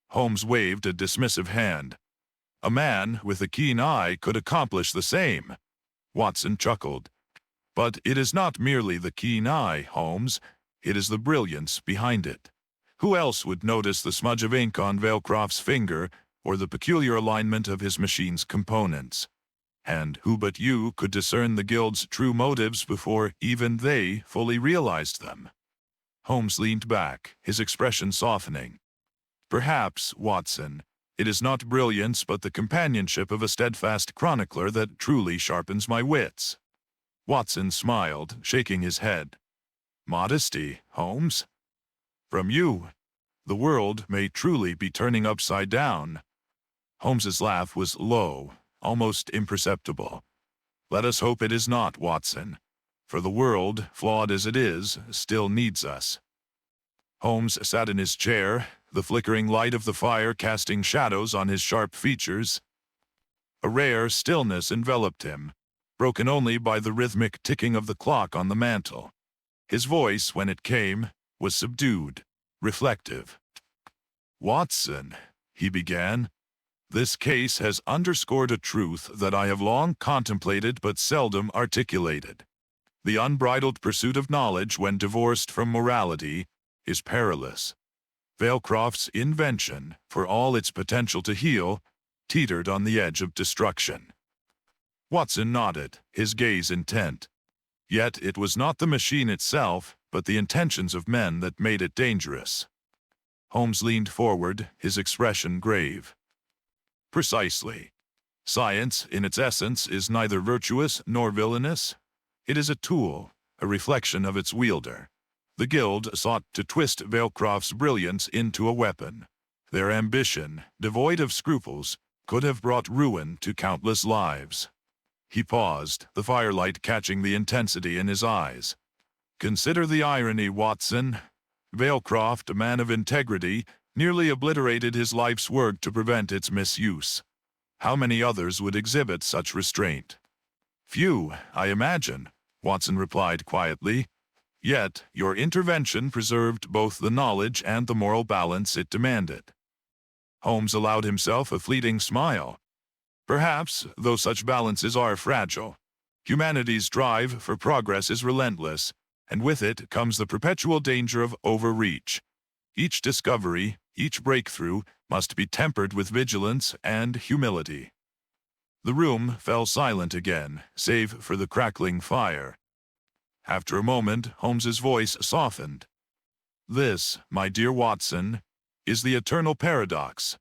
Holmes waved a dismissive hand. "A man with a keen eye could accomplish the same." Watson chuckled. "But it is not merely the keen eye, Holmes. It is the brilliance behind it. Who else would notice the smudge of ink on Valecroft's finger or the peculiar alignment of his machine's components? And who but you could discern the guild's true motives before even they fully realized them?" Holmes leaned back, his expression softening. "Perhaps, Watson, it is not brilliance but the companionship of a steadfast chronicler that truly sharpens my wits." Watson smiled, shaking his head. "Modesty, Holmes? From you, the world may truly be turning upside down." Holmes's laugh was low, almost imperceptible. "Let us hope it is not, Watson, for the world, flawed as it is, still needs us." Holmes sat in his chair, the flickering light of the fire casting shadows on his sharp features. A rare stillness enveloped him, broken only by the rhythmic ticking of the clock on the mantel. His voice, when it came, was subdued, reflective. "Watson," he began, "this case has underscored a truth that I have long contemplated but seldom articulated. The unbridled pursuit of knowledge when divorced from morality is perilous. Valecroft's invention, for all its potential to heal, teetered on the edge of destruction." Watson nodded, his gaze intent. Yet it was not the machine itself, but the intentions of men that made it dangerous. Holmes leaned forward, his expression grave. "Precisely. Science, in its essence, is neither virtuous nor villainous. It is a tool, a reflection of its wielder. The Guild sought to twist Valecroft's brilliance into a weapon. Their ambition, devoid of scruples, could have brought ruin to countless lives." He paused, the firelight catching the intensity in his eyes. "Consider the irony, Watson. Valecroft, a man of integrity, nearly obliterated his life's work to prevent its misuse. How many others would exhibit such restraint?" "Few, I imagine," Watson replied quietly. "Yet your intervention preserved both the knowledge and the moral balance it demanded." Holmes allowed himself a fleeting smile. "Perhaps, though such balances are fragile. Humanity's drive for progress is relentless, and with it comes the perpetual danger of overreach. Each discovery, each breakthrough, must be tempered with vigilance and humility." The room fell silent again, save for the crackling fire. After a moment, Holmes's voice softened. "This, my dear Watson, is the eternal paradox.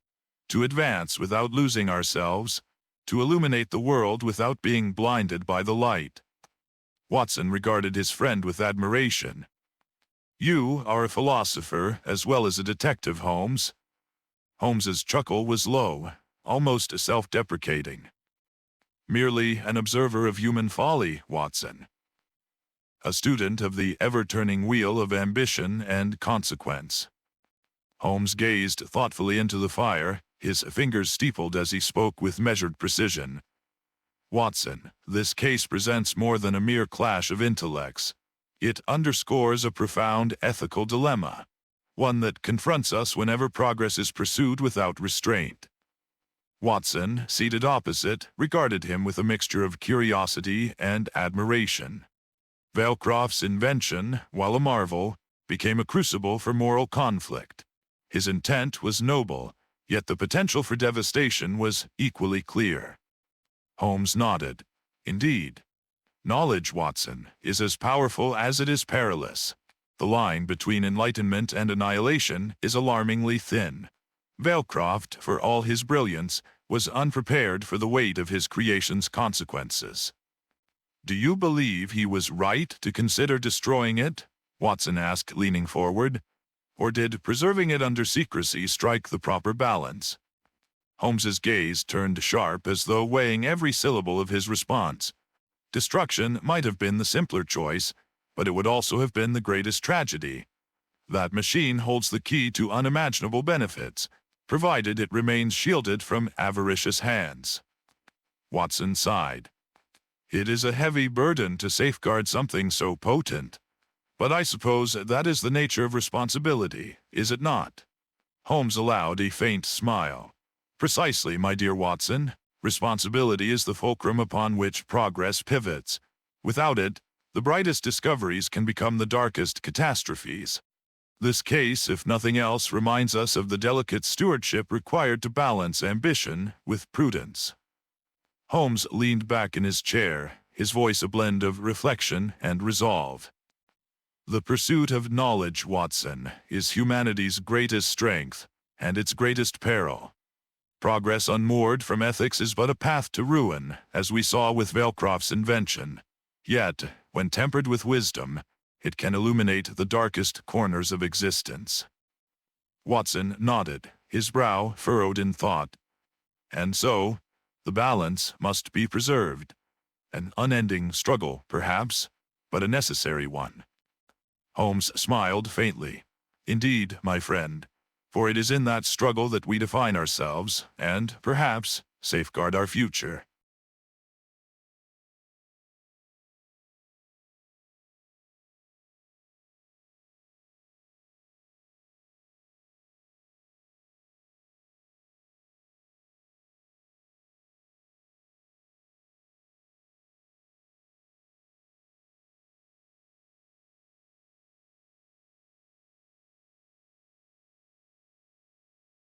To advance without losing ourselves, to illuminate the world without being blinded by the light." Watson regarded his friend with admiration. "You are a philosopher as well as a detective, Holmes." Holmes's chuckle was low, almost self-deprecating. "Merely an observer of human folly, Watson. A student of the ever-turning wheel of ambition and consequence." Holmes gazed thoughtfully into the fire, his fingers steepled as he spoke with measured precision. "Watson, this case presents more than a mere clash of intellects. It underscores a profound ethical dilemma, one that confronts us whenever progress is pursued without restraint." Watson, seated opposite, regarded him with a mixture of curiosity and admiration. Valecroft's invention, while a marvel, became a crucible for moral conflict. His intent was noble, yet the potential for devastation was equally clear. Holmes nodded. "Indeed. Knowledge, Watson, is as powerful as it is perilous. The line between enlightenment and annihilation is alarmingly thin. Valcroft, for all his brilliance, was unprepared for the weight of his creation's consequences. "Do you believe he was right to consider destroying it?" Watson asked, leaning forward. "Or did preserving it under secrecy strike the proper balance?" Holmes's gaze turned sharp as though weighing every syllable of his response. Destruction might have been the simpler choice, but it would also have been the greatest tragedy. That machine holds the key to unimaginable benefits, provided it remains shielded from avaricious hands. Watson sighed. "It is a heavy burden to safeguard something so potent. But I suppose that is the nature of responsibility, is it not?" Holmes allowed a faint smile. "Precisely, my dear Watson. Responsibility is the fulcrum upon which progress pivots. Without it, the brightest discoveries can become the darkest catastrophes. This case, if nothing else, reminds us of the delicate stewardship required to balance ambition with prudence." Holmes leaned back in his chair, his voice a blend of reflection and resolve. "The pursuit of knowledge, Watson, is humanity's greatest strength and its greatest peril. Progress unmoored from ethics is but a path to ruin, as we saw with Valcroft's invention. Yet, when tempered with wisdom, it can illuminate the darkest corners of existence." Watson nodded, his brow furrowed in thought. "And so, the balance must be preserved. An unending struggle, perhaps, but a necessary one." Holmes smiled faintly. "Indeed, my friend, for it is in that struggle that we define ourselves and, perhaps, safeguard our future."